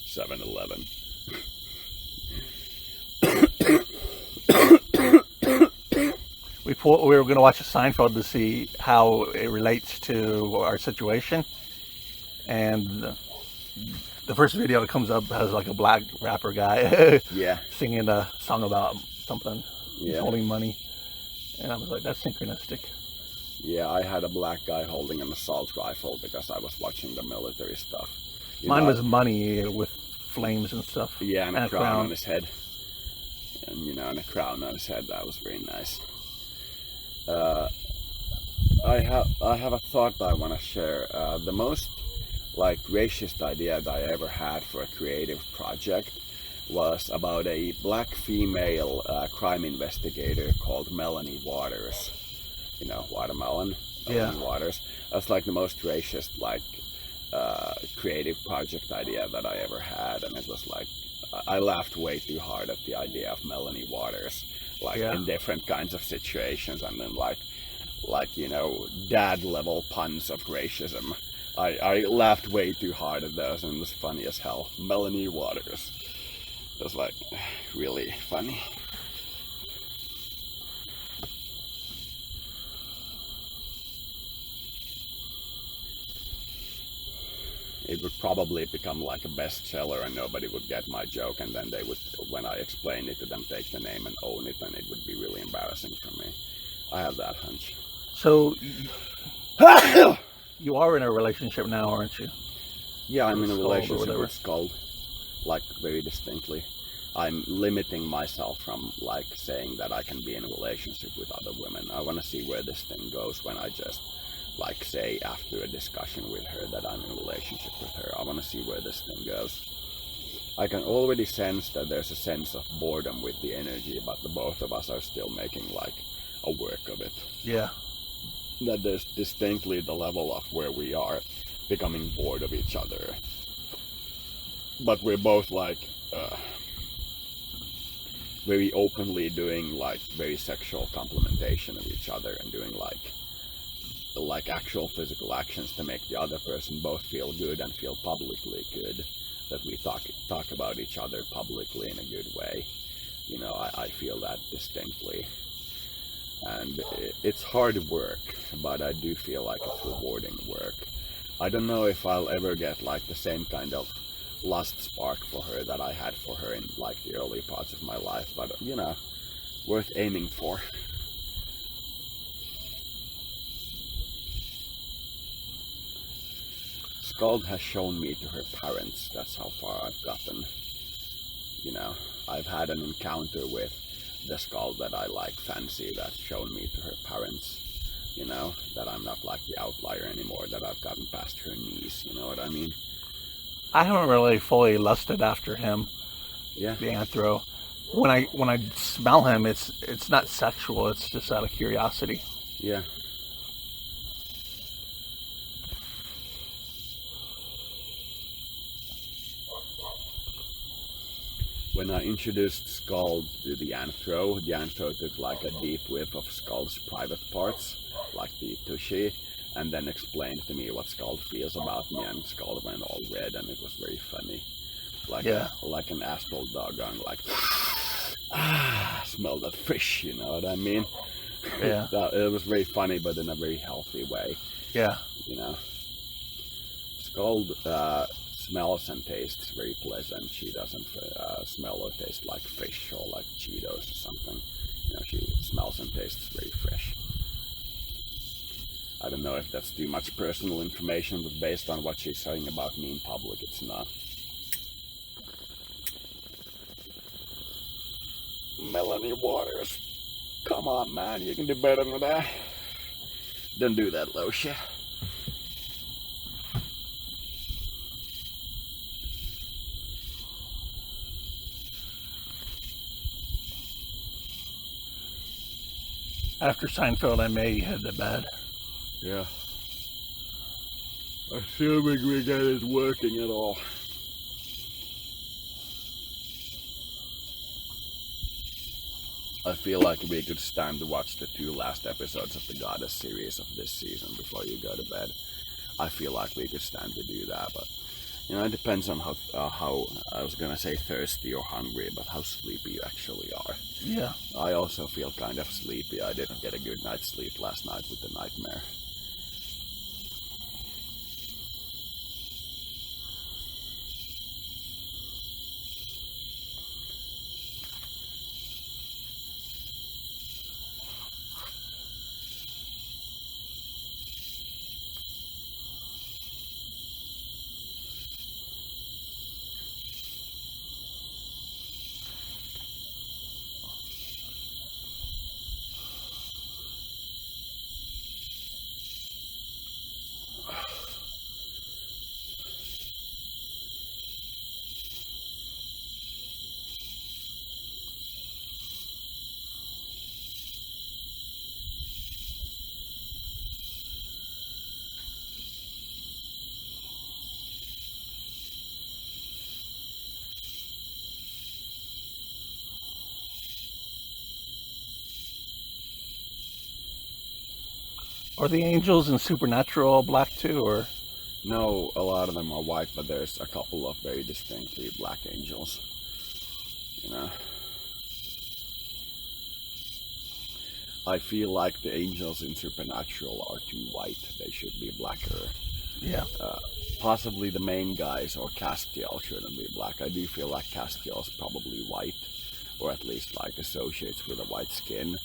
7/11. We were going to watch a Seinfeld to see how it relates to our situation, and the first video that comes up has like a black rapper guy Yeah. singing a song about something. He's Yeah. holding money, and I was like, that's synchronistic. Yeah, I had a black guy holding an assault rifle because I was watching the military stuff. You Mine know, was money with flames and stuff. yeah, and a crown on his head. And, you know, and a crown on his head. That was very nice. I have a thought that I want to share. The most like racist idea that I ever had for a creative project was about a black female crime investigator called Melanie Waters. You know, Watermelon. Melanie Waters. That's like the most racist like creative project idea that I ever had, and it was like I laughed way too hard at the idea of Melanie Waters, like in different kinds of situations, and then like you know, dad level puns of racism. I laughed way too hard at those, and it was funny as hell. Melanie Waters. It was like really funny. It would probably become like a bestseller and nobody would get my joke, and then they would, when I explain it to them, take the name and own it, and it would be really embarrassing for me. I have that hunch. So you are in a relationship now, aren't you? Yeah, I'm in a Skald relationship with Skald, like very distinctly. I'm limiting myself from like saying that I can be in a relationship with other women. I want to see where this thing goes when I just like say after a discussion with her that I'm in a relationship with her. I want to see where this thing goes. I can already sense that there's a sense of boredom with the energy, but the both of us are still making like a work of it. Yeah. That there's distinctly the level of where we are becoming bored of each other. But we're both like very openly doing like very sexual complementation of each other and doing like actual physical actions to make the other person both feel good and feel publicly good. That we talk about each other publicly in a good way. You know, I feel that distinctly. And it's hard work, but I do feel like it's rewarding work. I don't know if I'll ever get like the same kind of lust spark for her that I had for her in like the early parts of my life, but you know, worth aiming for. Skald has shown me to her parents. That's how far I've gotten. You know, I've had an encounter with the Skald that I like fancy that's shown me to her parents. You know, that I'm not like the outlier anymore, that I've gotten past her knees, you know what I mean? I haven't really fully lusted after him. Yeah. The anthro. When I smell him, it's not sexual, it's just out of curiosity. Yeah. When I introduced Skald to the anthro took like a deep whiff of Skald's private parts, like the tushy, and then explained to me what Skald feels about me, and Skald went all red, and it was very funny. Like like an astral dog going like, smell that fish, you know what I mean? Yeah. It was very funny, but in a very healthy way. Yeah. You know, it's called smells and tastes very pleasant. She doesn't smell or taste like fish or like Cheetos or something. You know, she smells and tastes very fresh. I don't know if that's too much personal information, but based on what she's saying about me in public, it's not. Melanie Waters, come on, man, you can do better than that. Don't do that, Loesha. After Seinfeld, I may head to bed. Yeah. Assuming we get it working at all. I feel like we could stand to watch the 2 last episodes of the Goddess series of this season before you go to bed. I feel like we could stand to do that, but you know, it depends on how I was gonna say thirsty or hungry, but how sleepy you actually are. Yeah. I also feel kind of sleepy. I didn't get a good night's sleep last night with the nightmare. Are the angels in Supernatural all black too, or? No, a lot of them are white, but there's a couple of very distinctly black angels. You know, I feel like the angels in Supernatural are too white. They should be blacker. Yeah. Possibly the main guys or Castiel shouldn't be black. I do feel like Castiel's probably white, or at least like associates with a white skin.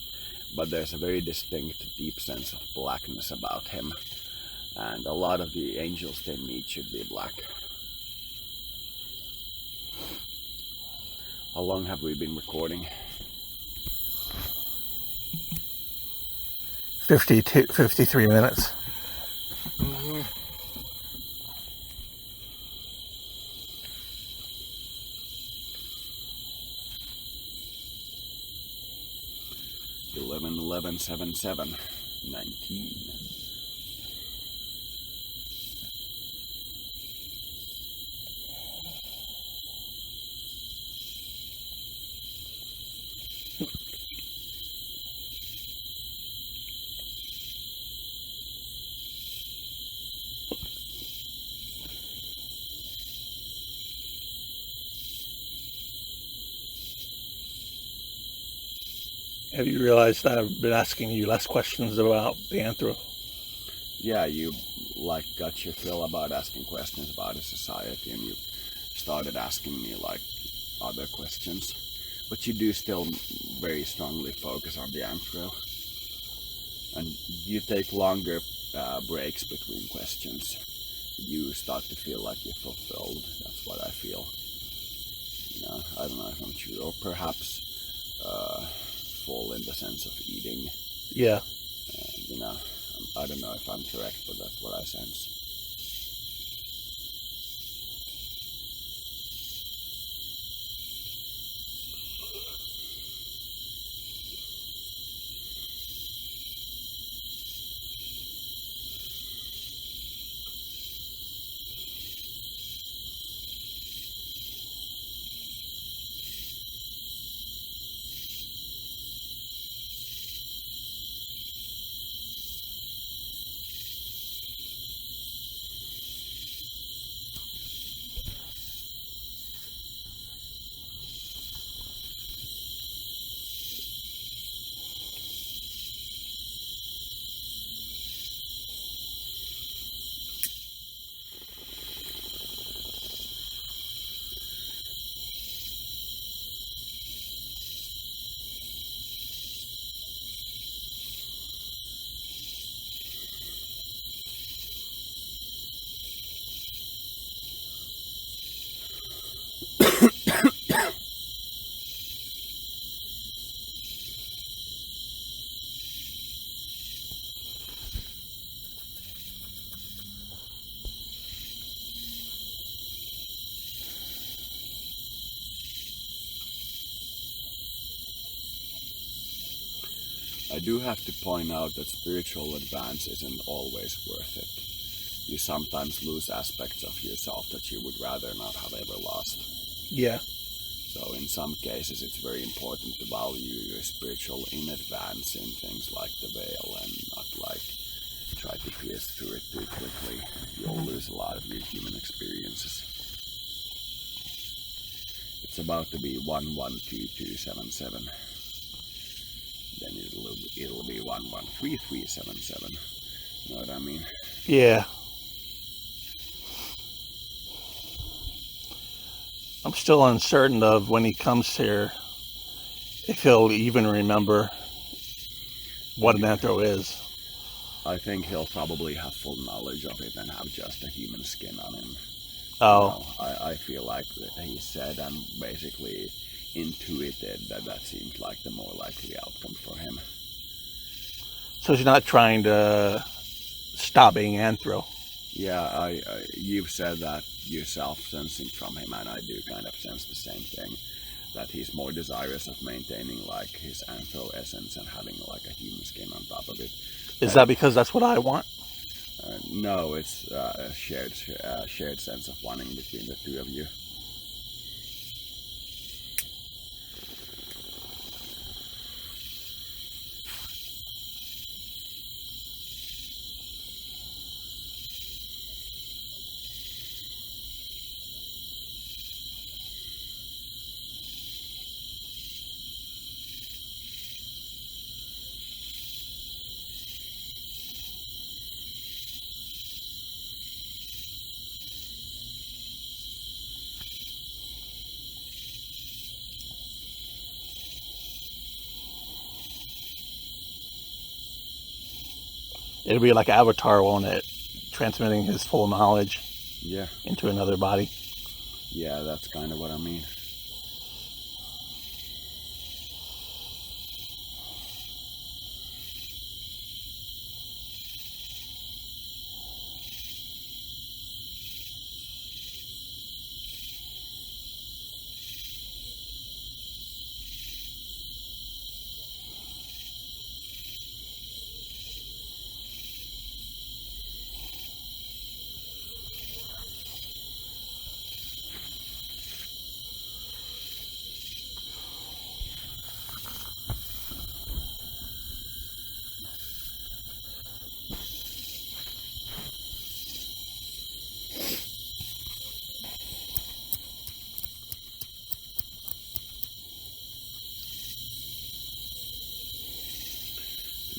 But there's a very distinct, deep sense of blackness about him. And a lot of the angels they meet should be black. How long have we been recording? 53 minutes. Mm-hmm. 11/11/77 19. Have you realized that I've been asking you less questions about the anthro? Yeah, you like got your fill about asking questions about the society, and you started asking me like other questions. But you do still very strongly focus on the anthro, and you take longer breaks between questions. You start to feel like you're fulfilled. That's what I feel. You know, I don't know if I'm true, or perhaps full in the sense of eating. Yeah. You know, I don't know if I'm correct, but that's what I sense. do have to point out that spiritual advance isn't always worth it. You sometimes lose aspects of yourself that you would rather not have ever lost. Yeah. So in some cases it's very important to value your spiritual in advance in things like the veil and not like try to pierce through it too quickly. You'll lose a lot of your human experiences. It's about to be 112277. Then it'll be 113377. You know what I mean? Yeah. I'm still uncertain of when he comes here if he'll even remember what an anthro is. I think he'll probably have full knowledge of it and have just a human skin on him. Oh. I feel like he said and basically intuited that seemed like the more likely outcome for him. So he's not trying to stop being anthro. Yeah, you've said that yourself sensing from him, and I do kind of sense the same thing. That he's more desirous of maintaining like his anthro essence and having like a human skin on top of it. Is that because that's what I want? No, it's a shared sense of wanting between the two of you. It'll be like Avatar, won't it? Transmitting his full knowledge into another body. Yeah, that's kind of what I mean.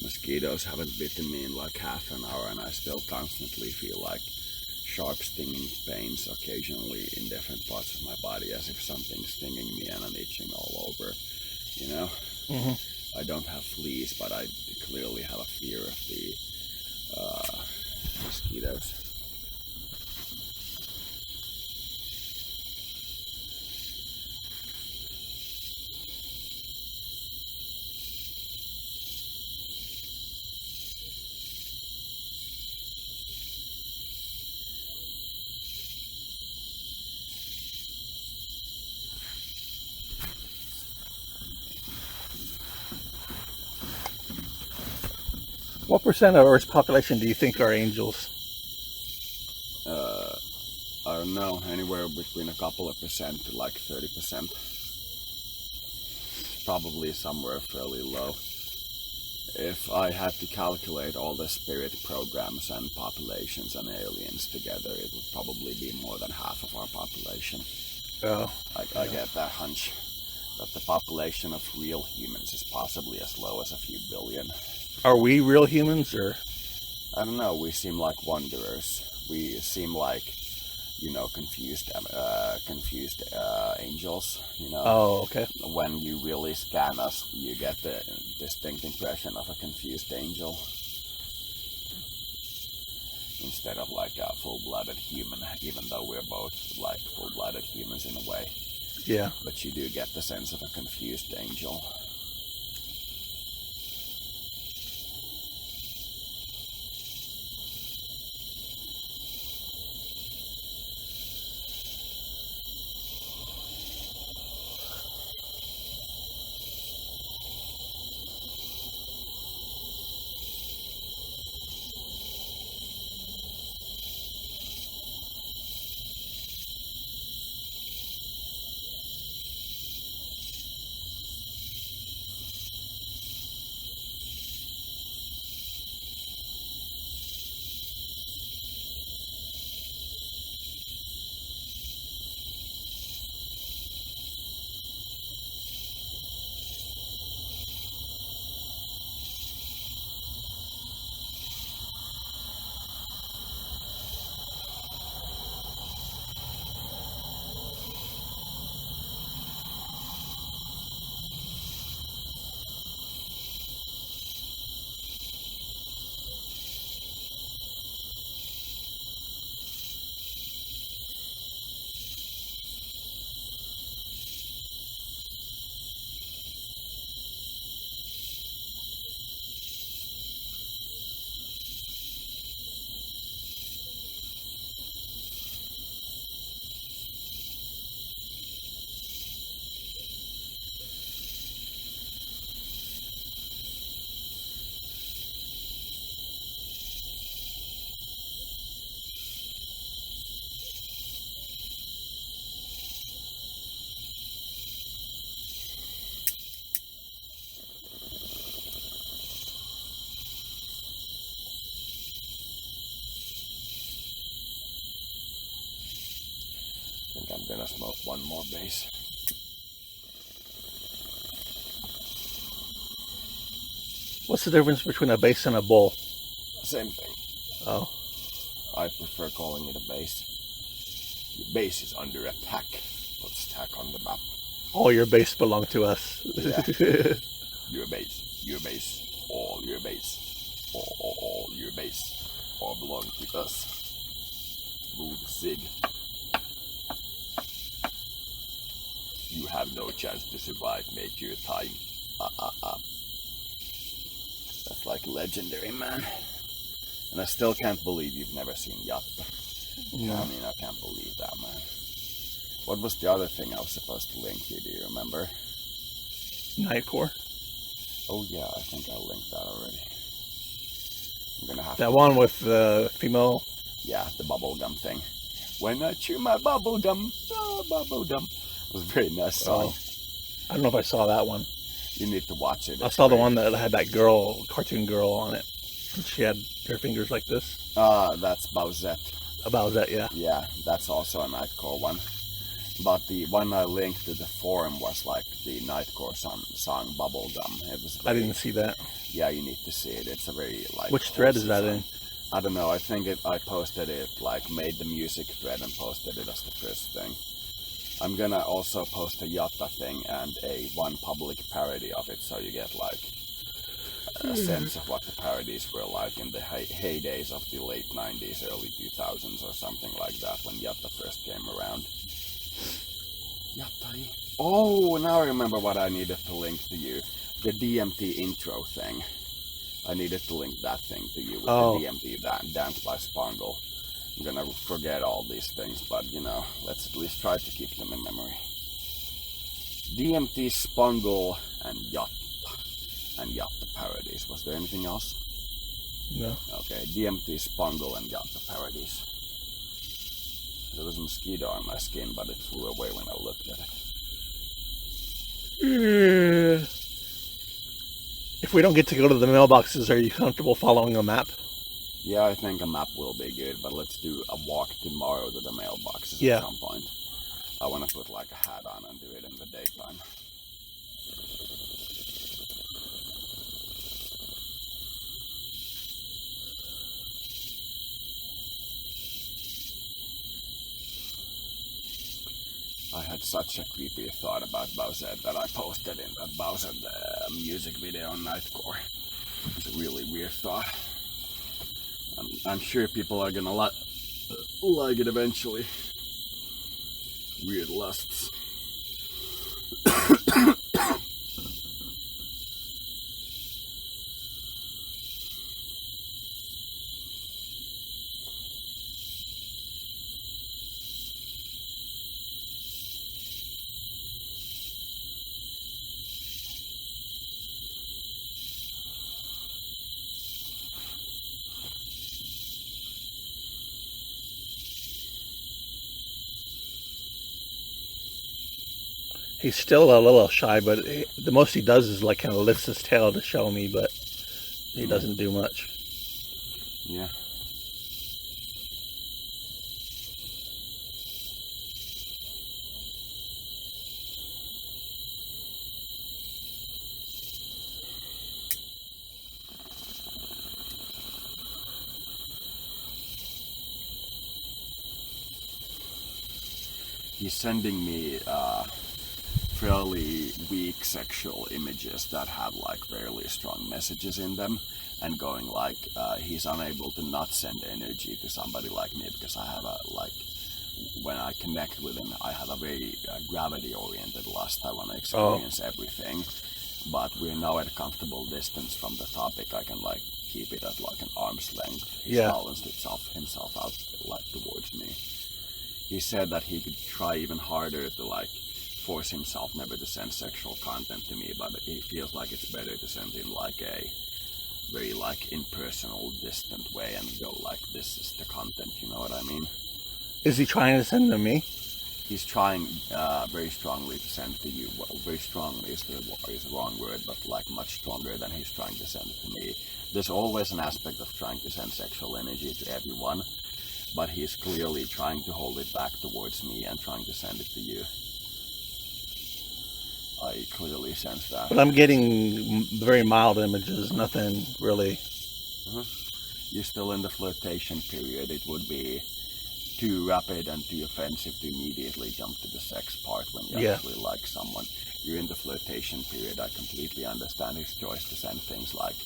Mosquitoes haven't bitten me in like half an hour, and I still constantly feel like sharp stinging pains occasionally in different parts of my body, as if something's stinging me and I'm itching all over, you know? I don't have fleas, but I clearly have a fear of the mosquitoes. What percent of Earth's population do you think are angels? I don't know, anywhere between a couple of percent to like 30%. Probably somewhere fairly low. If I had to calculate all the spirit programs and populations and aliens together, it would probably be more than half of our population. Oh. I get that hunch that the population of real humans is possibly as low as a few billion. Are we real humans, or? I don't know, we seem like wanderers. We seem like, you know, confused angels, you know. Oh, okay. When you really scan us, you get the distinct impression of a confused angel instead of like a full-blooded human, even though we're both like full-blooded humans in a way. Yeah. But you do get the sense of a confused angel. I'm gonna smoke one more base. What's the difference between a base and a bowl? Same thing. Oh. I prefer calling it a base. Your base is under attack. Let's attack on the map. All your base belong to us. Yeah. Your base, all your base, all your base, all belong to us. Move Sig. You have no chance to survive. Make your time. That's like legendary, man. And I still can't believe you've never seen Yatta. No. I mean, I can't believe that, man. What was the other thing I was supposed to link you? Do you remember? Nightcore. Oh yeah, I think I linked that already. I'm gonna have that to... one with the female. Yeah, the bubblegum thing. When I chew my bubblegum, bubblegum. It was a very nice song. Oh, I don't know if I saw that one. You need to watch it. I saw the one that had that girl, cartoon girl on it. She had her fingers like this. That's Bowsette. About that, yeah. Yeah, that's also a Nightcore one. But the one I linked to the forum was like the Nightcore song Bubblegum. It was very, I didn't see that. Yeah, you need to see it. It's a very like. Which thread is that song. in? I don't know. I think I posted it, like made the music thread and posted it as the first thing. I'm gonna also post a Yatta thing and one public parody of it, so you get like a sense of what the parodies were like in the heydays of the late 90s, early 2000s or something like that, when Yatta first came around. Yatta. Oh, now I remember what I needed to link to you. The DMT intro thing. I needed to link that thing to you with the DMT Dance by Spangle. I'm gonna forget all these things, but you know, let's at least try to keep them in memory. DMT, Spangle, and Yatta. And Yatta parodies. Was there anything else? No. Okay, DMT, Spangle, and Yatta parodies. There was a mosquito on my skin, but it flew away when I looked at it. If we don't get to go to the mailboxes, are you comfortable following a map? Yeah, I think a map will be good, but let's do a walk tomorrow to the mailboxes at some point. I want to put like a hat on and do it in the daytime. I had such a creepy thought about Bowsette that I posted in that Bowsette music video on Nightcore. It's a really weird thought. I'm sure people are gonna like it eventually. Weird lusts. He's still a little shy, but the most he does is like kind of lifts his tail to show me, but he doesn't do much. Yeah. He's sending me fairly weak sexual images that have like fairly strong messages in them, and going like he's unable to not send energy to somebody like me because I have a like when I connect with him I have a very gravity oriented lust. I want to experience everything, but we're now at a comfortable distance from the topic. I can like keep it at like an arm's length. He's balanced himself out like towards me. He said that he could try even harder to like force himself never to send sexual content to me, but he feels like it's better to send in like a very like impersonal, distant way and go like this is the content, you know what I mean? Is he trying to send to me? He's trying very strongly to send to you. Well, very strongly is the wrong word, but like much stronger than he's trying to send it to me. There's always an aspect of trying to send sexual energy to everyone, but he's clearly trying to hold it back towards me and trying to send it to you. I clearly sense that. But I'm getting very mild images, nothing really. You're still in the flirtation period. It would be too rapid and too offensive to immediately jump to the sex part when you actually like someone. You're in the flirtation period. I completely understand his choice to send things like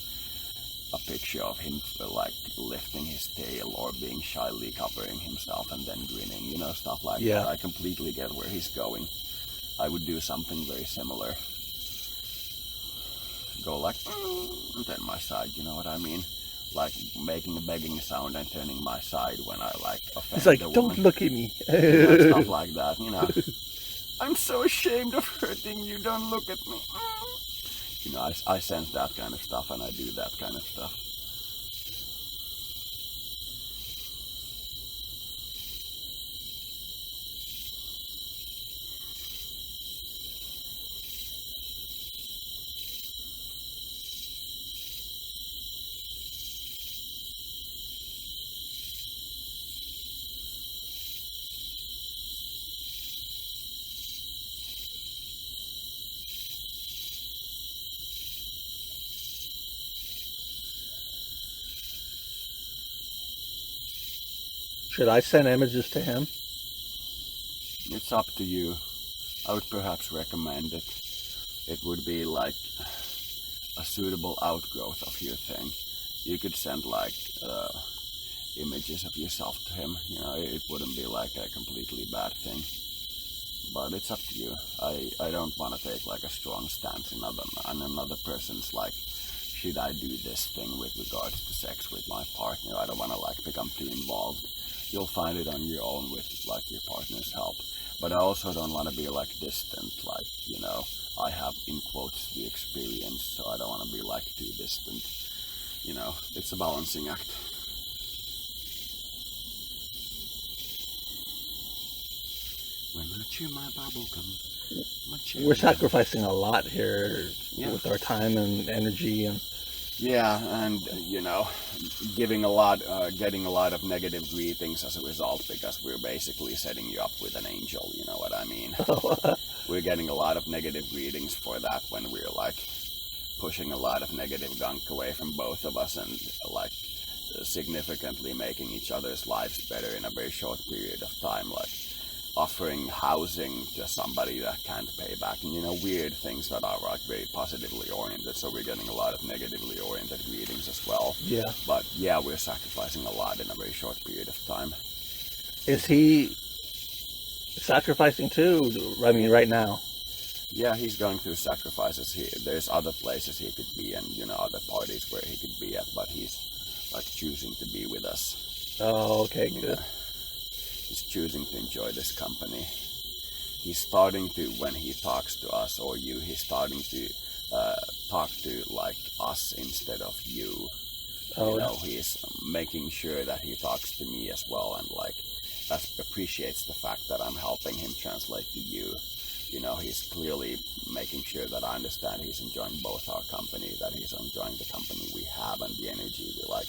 a picture of him like lifting his tail or being shyly covering himself and then grinning, you know, stuff like that. I completely get where he's going. I would do something very similar. Go like, and then my side, you know what I mean? Like making a begging sound and turning my side when I like offend It's like, the don't woman. look at me. You know, stuff like that, you know. I'm so ashamed of hurting you, don't look at me. You know, I sense that kind of stuff and I do that kind of stuff. Should I send images to him? It's up to you. I would perhaps recommend it. It would be like a suitable outgrowth of your thing. You could send like images of yourself to him. You know, it wouldn't be like a completely bad thing. But it's up to you. I don't want to take like a strong stance on another person's like, should I do this thing with regards to sex with my partner? I don't want to like become too involved. You'll find it on your own with like your partner's help. But I also don't want to be like distant, like, you know, I have in quotes the experience, so I don't want to be like too distant. You know, it's a balancing act. When I chew my bubblegum, we're sacrificing a lot here with our time and energy and and you know, getting a lot of negative greetings as a result, because we're basically setting you up with an angel, you know what I mean? We're getting a lot of negative greetings for that when we're like pushing a lot of negative gunk away from both of us and like significantly making each other's lives better in a very short period of time, like offering housing to somebody that can't pay back, and you know, weird things that are like very positively oriented. So we're getting a lot of negatively oriented greetings as well. But we're sacrificing a lot in a very short period of time. Is he sacrificing too? I mean, right now? Yeah, he's going through sacrifices. There's other places he could be, and you know, other parties where he could be at, but he's like choosing to be with us. Oh, okay, good. He's choosing to enjoy this company. He's starting to, when he talks to us or you, he's starting to talk to like us instead of you. You know, he's making sure that he talks to me as well, and like that appreciates the fact that I'm helping him translate to you. You know, he's clearly making sure that I understand he's enjoying both our company, that he's enjoying the company we have and the energy we like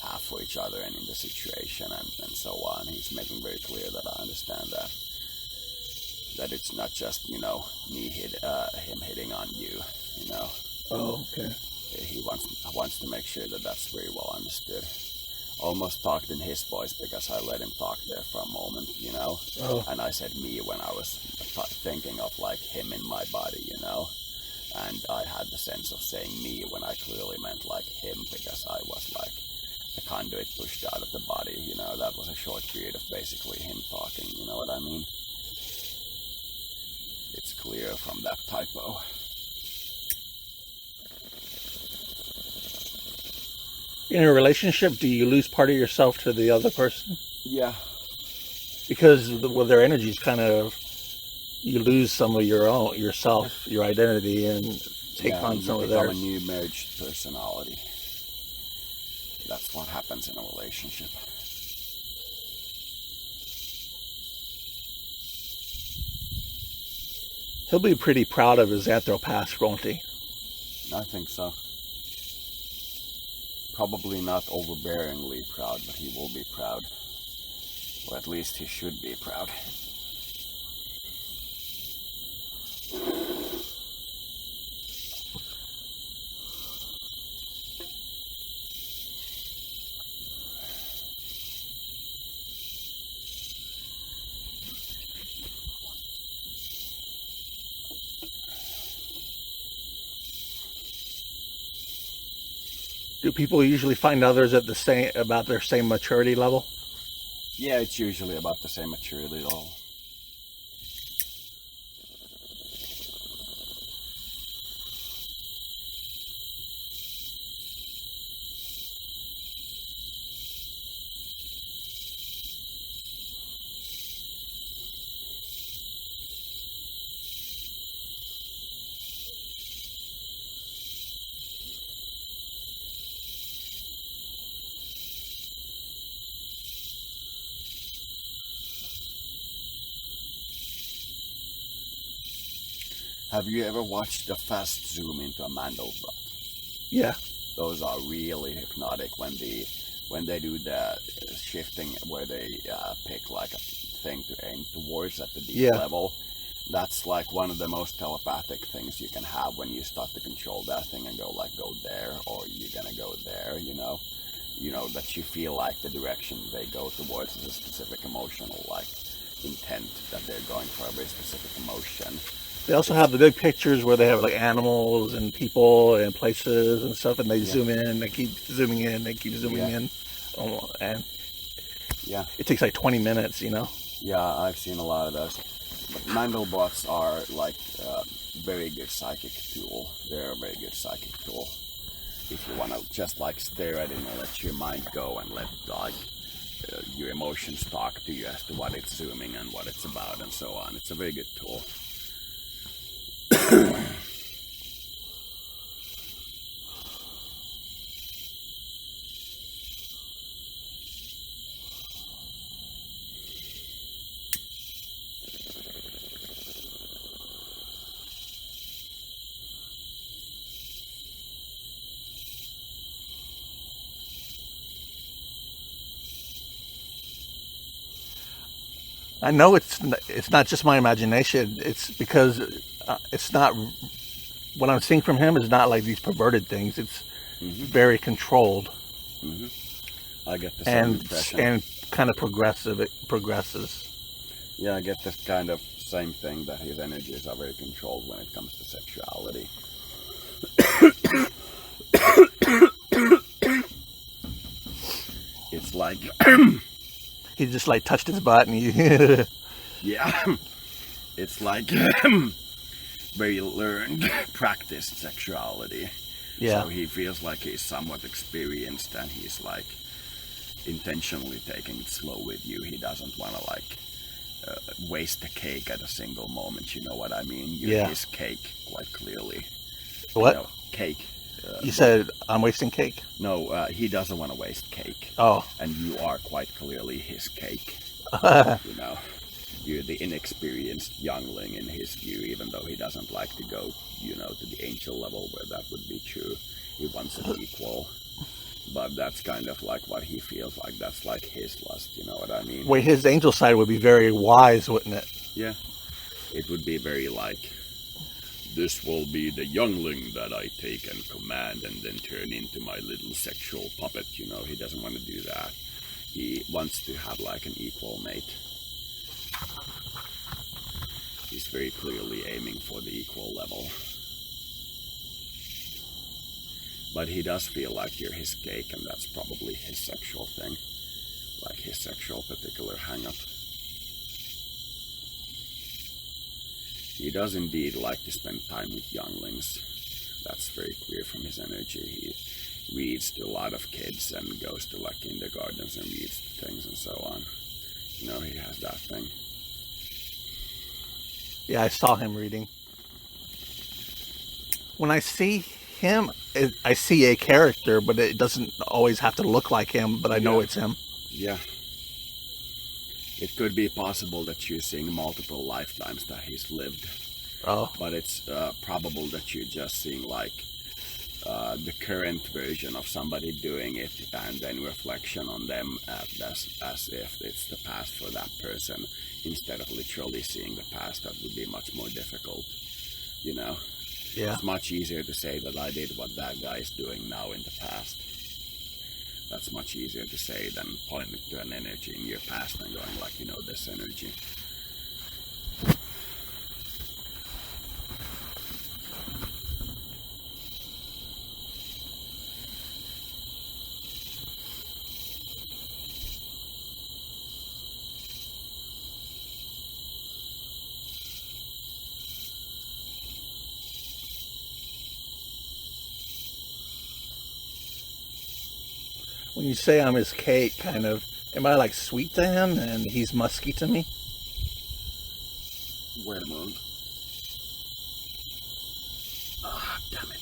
have for each other and in the situation and so on. He's making very clear that I understand that it's not just, you know, him hitting on you, you know. Oh, okay. He wants to make sure that that's very well understood. Almost talked in his voice because I let him talk there for a moment, you know. And I said me when I was thinking of like him in my body, you know. And I had the sense of saying me when I clearly meant like him, because I was like a conduit pushed out of the body, you know. That was a short period of basically him talking, you know what I mean? It's clear from that typo. In a relationship, do you lose part of yourself to the other person? Yeah. Because with their energy is kind of, you lose some of your own, yourself, your identity, and take on some of theirs. You become a new merged personality. That's what happens in a relationship. He'll be pretty proud of his anthropath, won't he? I think so. Probably not overbearingly proud, but he will be proud. Or at least he should be proud. Do people usually find others at the same about their same maturity level? Yeah, it's usually about the same maturity level. Have you ever watched the fast zoom into a Mandelbrot? Yeah. Those are really hypnotic when they do the shifting where they pick like a thing to aim towards at the deep level. That's like one of the most telepathic things you can have when you start to control that thing and go there, or you're gonna go there, you know that you feel like the direction they go towards is a specific emotional like intent, that they're going for a very specific emotion. They also have the big pictures where they have like animals and people and places and stuff, and they zoom in, they keep zooming in, they keep zooming in, and it takes like 20 minutes, you know. Yeah, I've seen a lot of those. But Mandelbrots are like a very good psychic tool. They're a very good psychic tool. If you want to just like stare at it and let your mind go and let like your emotions talk to you as to what it's zooming and what it's about and so on. It's a very good tool. I know it's not just my imagination. It's because it's not what I'm seeing from him is not like these perverted things. It's very controlled. I get the same impression. And kind of progressive. It progresses. Yeah, I get this kind of same thing, that his energies are very controlled when it comes to sexuality. It's like he just like touched his butt and he yeah, it's like very learned, practiced sexuality. Yeah. So he feels like he's somewhat experienced, and he's like intentionally taking it slow with you. He doesn't want to like waste the cake at a single moment. You know what I mean? You're his cake, quite clearly. What? You know, cake. You said I'm wasting cake? No, he doesn't want to waste cake. Oh. And you are quite clearly his cake. You know, you're the inexperienced youngling in his view, even though he doesn't like to go, you know, to the angel level where that would be true. He wants an equal. But that's kind of like what he feels like. That's like his lust, you know what I mean? Wait, his angel side would be very wise, wouldn't it? Yeah. It would be very like, this will be the youngling that I take and command and then turn into my little sexual puppet, you know. He doesn't want to do that. He wants to have like an equal mate. He's very clearly aiming for the equal level. But he does feel like you're his cake, and that's probably his sexual thing. Like his sexual particular hang-up. He does indeed like to spend time with younglings. That's very clear from his energy. He reads to a lot of kids and goes to like kindergartens and reads things and so on. You know, he has that thing. Yeah, I saw him reading. When I see him, I see a character, but it doesn't always have to look like him, but I know it's him. Yeah. It could be possible that you're seeing multiple lifetimes that he's lived. Oh. But it's probable that you're just seeing like the current version of somebody doing it and then reflection on them as if it's the past for that person instead of literally seeing the past. That would be much more difficult, you know. Yeah. It's much easier to say that I did what that guy is doing now in the past. That's much easier to say than pointing to an energy in your past and going like, you know, this energy. When you say I'm his cake, kind of, am I like sweet to him and he's musky to me? Wait a moment. Ah, damn it.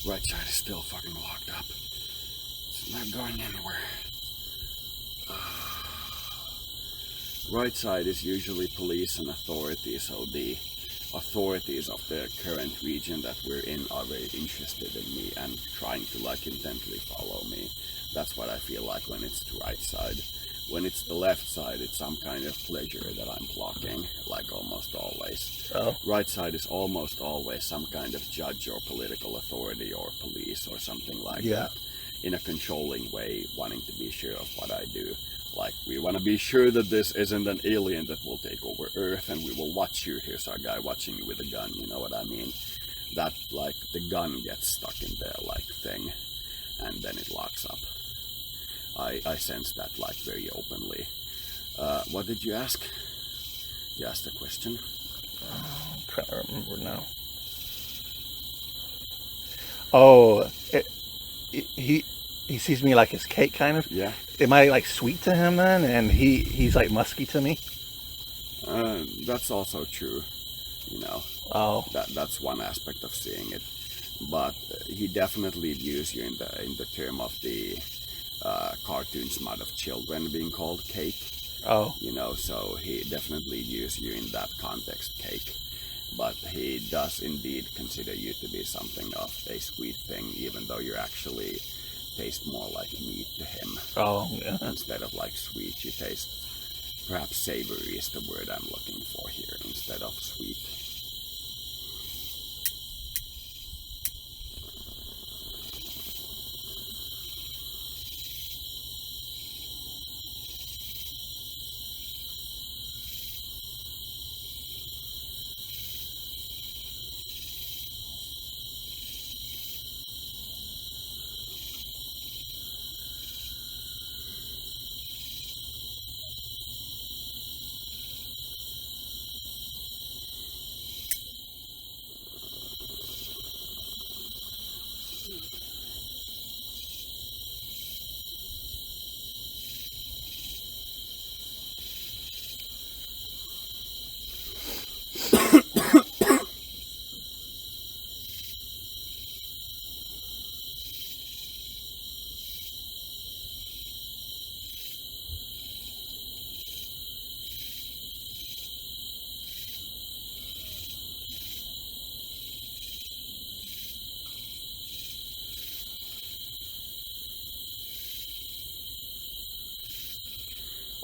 Right side is still fucking locked up. It's not going anywhere. Right side is usually police and authorities, so the authorities of the current region that we're in are very interested in me and trying to like intently follow me. That's what I feel like when it's the right side. When it's the left side, it's some kind of pleasure that I'm blocking, like almost always. Oh. Right side is almost always some kind of judge or political authority or police or something like that, in a controlling way, wanting to be sure of what I do. Like, we want to be sure that this isn't an alien that will take over Earth and we will watch you. Here's our guy watching you with a gun, you know what I mean? That, like, the gun gets stuck in there, like, thing, and then it locks up. I sense that, like, very openly. What did you ask? You asked a question? I'm trying to remember now. Oh, he sees me like his cake, kind of. Yeah. Am I like sweet to him then, and he's like musky to me? That's also true, you know. Oh. That's one aspect of seeing it, but he definitely views you in the term of the cartoon smut of children being called cake. Oh. You know, so he definitely views you in that context, cake. But he does indeed consider you to be something of a sweet thing, even though you actually taste more like meat to him. Oh, yeah. Instead of like sweet, you taste, perhaps savory is the word I'm looking for here, instead of sweet.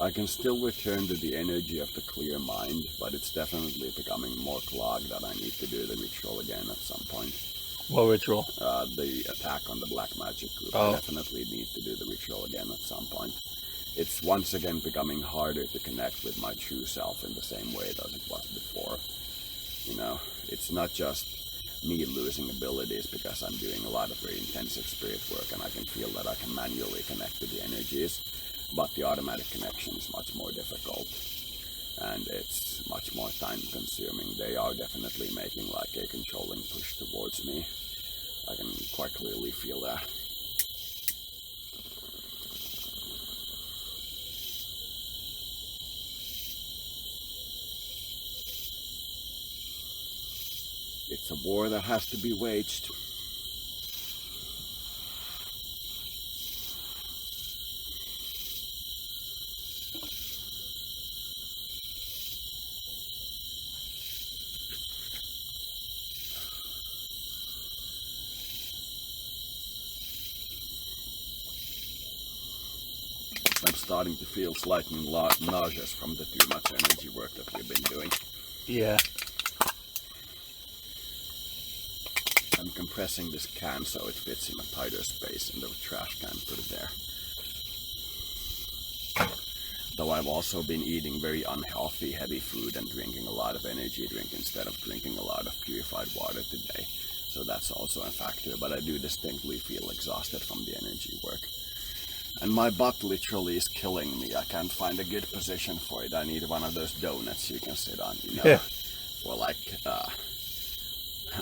I can still return to the energy of the clear mind, but it's definitely becoming more clogged and I need to do the ritual again at some point. What ritual? The attack on the black magic group. Oh. I definitely need to do the ritual again at some point. It's once again becoming harder to connect with my true self in the same way as it was before. You know, it's not just me losing abilities because I'm doing a lot of very intensive spirit work and I can feel that I can manually connect to the energies, but the automatic connection is much more difficult and it's much more time consuming. They are definitely making like a controlling push towards me. I can quite clearly feel that. It's a war that has to be waged. I'm starting to feel slightly nauseous from the too much energy work that we've been doing. Yeah. I'm compressing this can so it fits in a tighter space in the trash can, put it there. Though I've also been eating very unhealthy, heavy food and drinking a lot of energy drink instead of drinking a lot of purified water today. So that's also a factor, but I do distinctly feel exhausted from the energy work. And my butt literally is killing me. I can't find a good position for it. I need one of those donuts you can sit on, you know, Yeah. for like,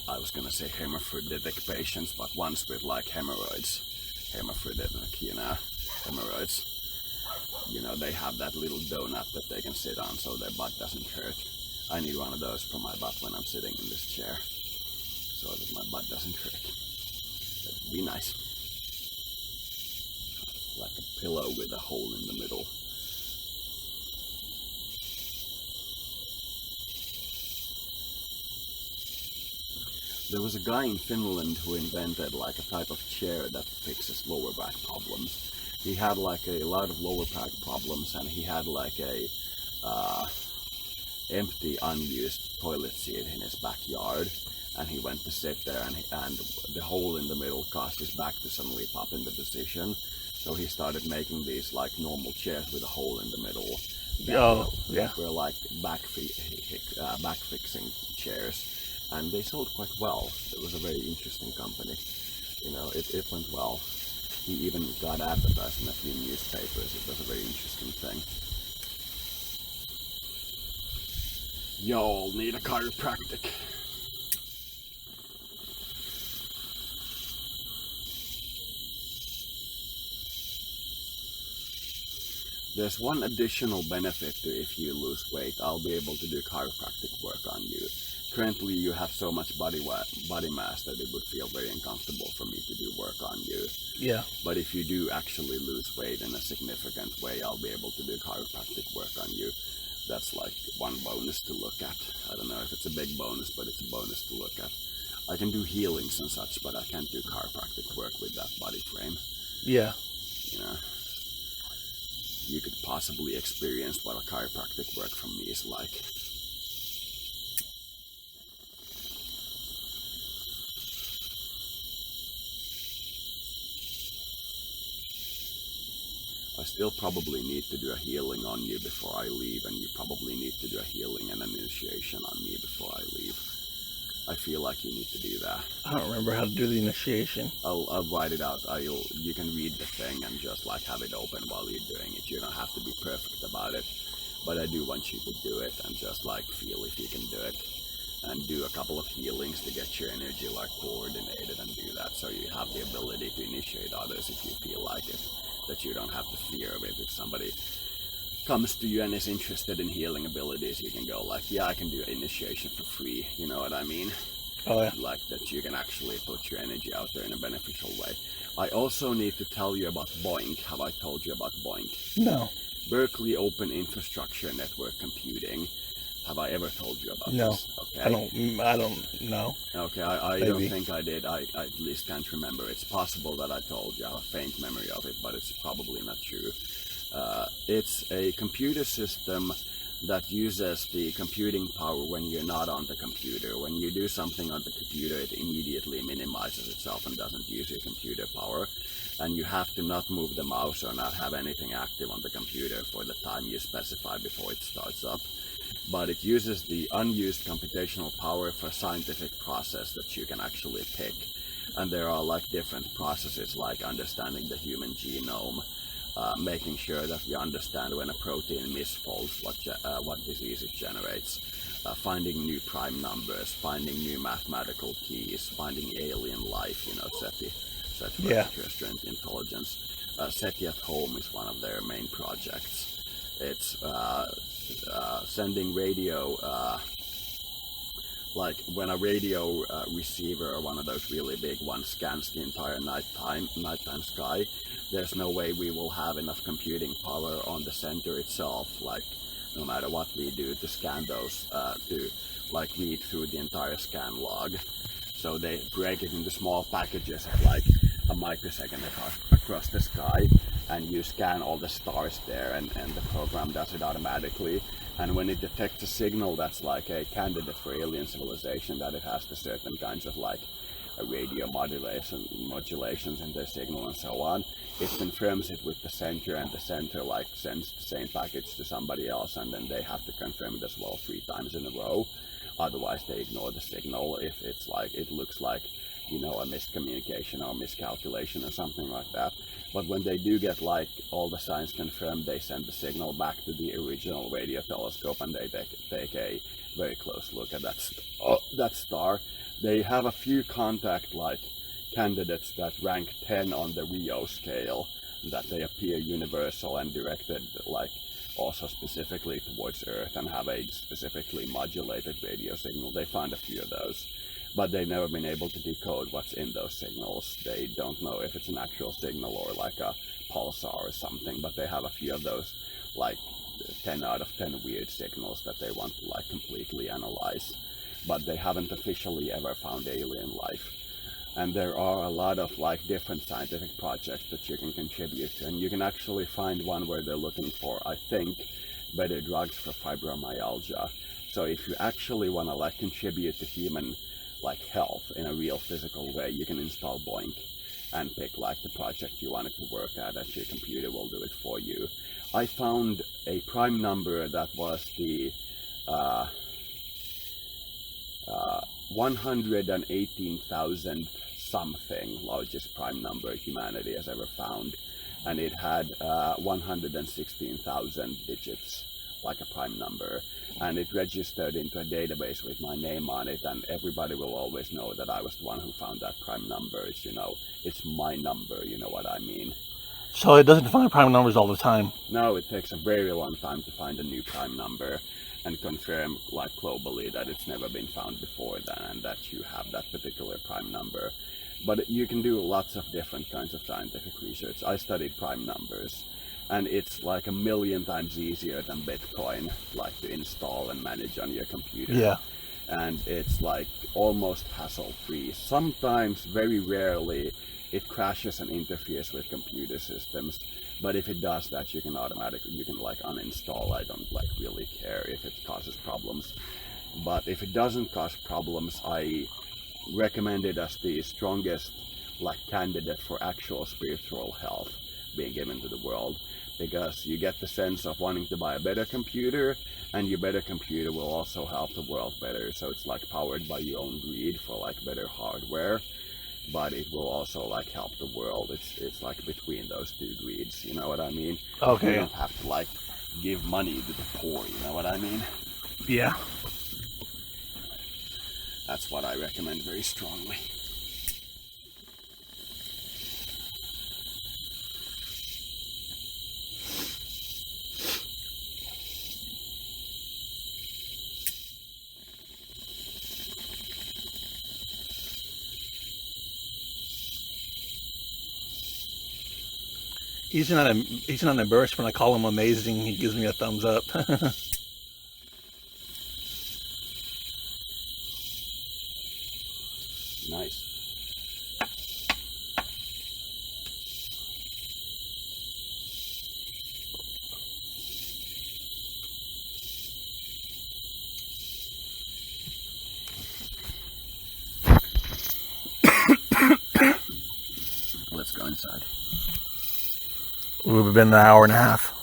I was gonna say hermaphroditic patients, but ones with like hemorrhoids. Hermaphroditic, you know, hemorrhoids. You know, they have that little donut that they can sit on so their butt doesn't hurt. I need one of those for my butt when I'm sitting in this chair, so that my butt doesn't hurt. That would be nice. Like a pillow with a hole in the middle. There was a guy in Finland who invented like a type of chair that fixes lower back problems. He had like a lot of lower back problems, and he had like a empty unused toilet seat in his backyard, and he went to sit there, and the hole in the middle caused his back to suddenly pop into position. So he started making these like normal chairs with a hole in the middle. Yeah. Were like back fixing chairs, and they sold quite well. It was a very interesting company. You know, it went well. He even got advertised in a few newspapers. It was a very interesting thing. Y'all need a chiropractic. There's one additional benefit to if you lose weight. I'll be able to do chiropractic work on you. Currently you have so much body mass that it would feel very uncomfortable for me to do work on you. Yeah. But if you do actually lose weight in a significant way, I'll be able to do chiropractic work on you. That's like one bonus to look at. I don't know if it's a big bonus, but it's a bonus to look at. I can do healings and such, but I can't do chiropractic work with that body frame. Yeah. You know, you could possibly experience what a chiropractic work from me is like. I still probably need to do a healing on you before I leave, and you probably need to do a healing and an initiation on me before I leave. I feel like you need to do that. I don't remember how to do the initiation. I'll write it out. You can read the thing and just like have it open while you're doing it. You don't have to be perfect about it, but I do want you to do it and just like feel if you can do it, and do a couple of healings to get your energy like coordinated and do that, so you have the ability to initiate others if you feel like it. That you don't have the fear of it. If somebody comes to you and is interested in healing abilities, you can go like, yeah, I can do initiation for free. You know what I mean? Oh yeah. Like that you can actually put your energy out there in a beneficial way. I also need to tell you about Boink. Have I told you about Boink? No. Berkeley Open Infrastructure Network Computing. Have I ever told you about No. this? Okay. I don't know. Okay, I don't think I did. I at least can't remember. It's possible that I told you. I have a faint memory of it, but it's probably not true. It's a computer system that uses the computing power when you're not on the computer. When you do something on the computer, it immediately minimizes itself and doesn't use your computer power. And you have to not move the mouse or not have anything active on the computer for the time you specify before it starts up. But it uses the unused computational power for a scientific process that you can actually pick. And there are like different processes like understanding the human genome, making sure that we understand when a protein misfolds, what disease it generates, finding new prime numbers, finding new mathematical keys, finding alien life, you know, SETI, Search for Extraterrestrial Intelligence. SETI at Home is one of their main projects. It's sending radio, like when a radio receiver or one of those really big ones scans the entire nighttime sky, there's no way we will have enough computing power on the center itself, like no matter what we do to scan those, to like read through the entire scan log. So they break it into small packages of like a microsecond across the sky, and you scan all the stars there, and the program does it automatically. And when it detects a signal that's like a candidate for alien civilization, that it has the certain kinds of like radio modulations in their signal and so on, it confirms it with the center, and the center like sends the same package to somebody else, and then they have to confirm it as well 3 times in a row. Otherwise they ignore the signal if it's like it looks like, you know, a miscommunication or miscalculation or something like that. But when they do get like all the signs confirmed, they send the signal back to the original radio telescope, and they take a very close look at that star. They have a few contact like candidates that rank 10 on the Rio scale, that they appear universal and directed like also specifically towards Earth and have a specifically modulated radio signal. They find a few of those, but they've never been able to decode what's in those signals. They don't know if it's an actual signal or like a pulsar or something, but they have a few of those like 10 out of 10 weird signals that they want to like completely analyze. But they haven't officially ever found alien life. And there are a lot of like different scientific projects that you can contribute to, and you can actually find one where they're looking for, I think, better drugs for fibromyalgia. So if you actually want to like contribute to human like health in a real physical way, you can install Boink and pick like the project you want it to work at, and your computer will do it for you. I found a prime number that was the 118,000 something largest prime number humanity has ever found, and it had 116,000 digits, like a prime number, and it registered into a database with my name on it, and everybody will always know that I was the one who found that prime number. It's, you know, it's my number, you know what I mean. So it doesn't find prime numbers all the time? No, it takes a very long time to find a new prime number and confirm like globally that it's never been found before then, and that you have that particular prime number. But you can do lots of different kinds of scientific research. I studied prime numbers, and it's like 1,000,000 times easier than Bitcoin, like to install and manage on your computer. Yeah. And it's like almost hassle-free. Sometimes, very rarely, it crashes and interferes with computer systems. But if it does that, you can like uninstall. I don't like really care if it causes problems. But if it doesn't cause problems, I recommend it as the strongest like candidate for actual spiritual health being given to the world, because you get the sense of wanting to buy a better computer, and your better computer will also help the world better. So it's like powered by your own greed for like better hardware, but it will also like help the world. It's like between those two greeds, you know what I mean? Okay. You don't have to like give money to the poor, you know what I mean? Yeah. That's what I recommend very strongly. He's not embarrassed when I call him amazing. He gives me a thumbs up. Nice. Let's go inside. We've been an hour and a half.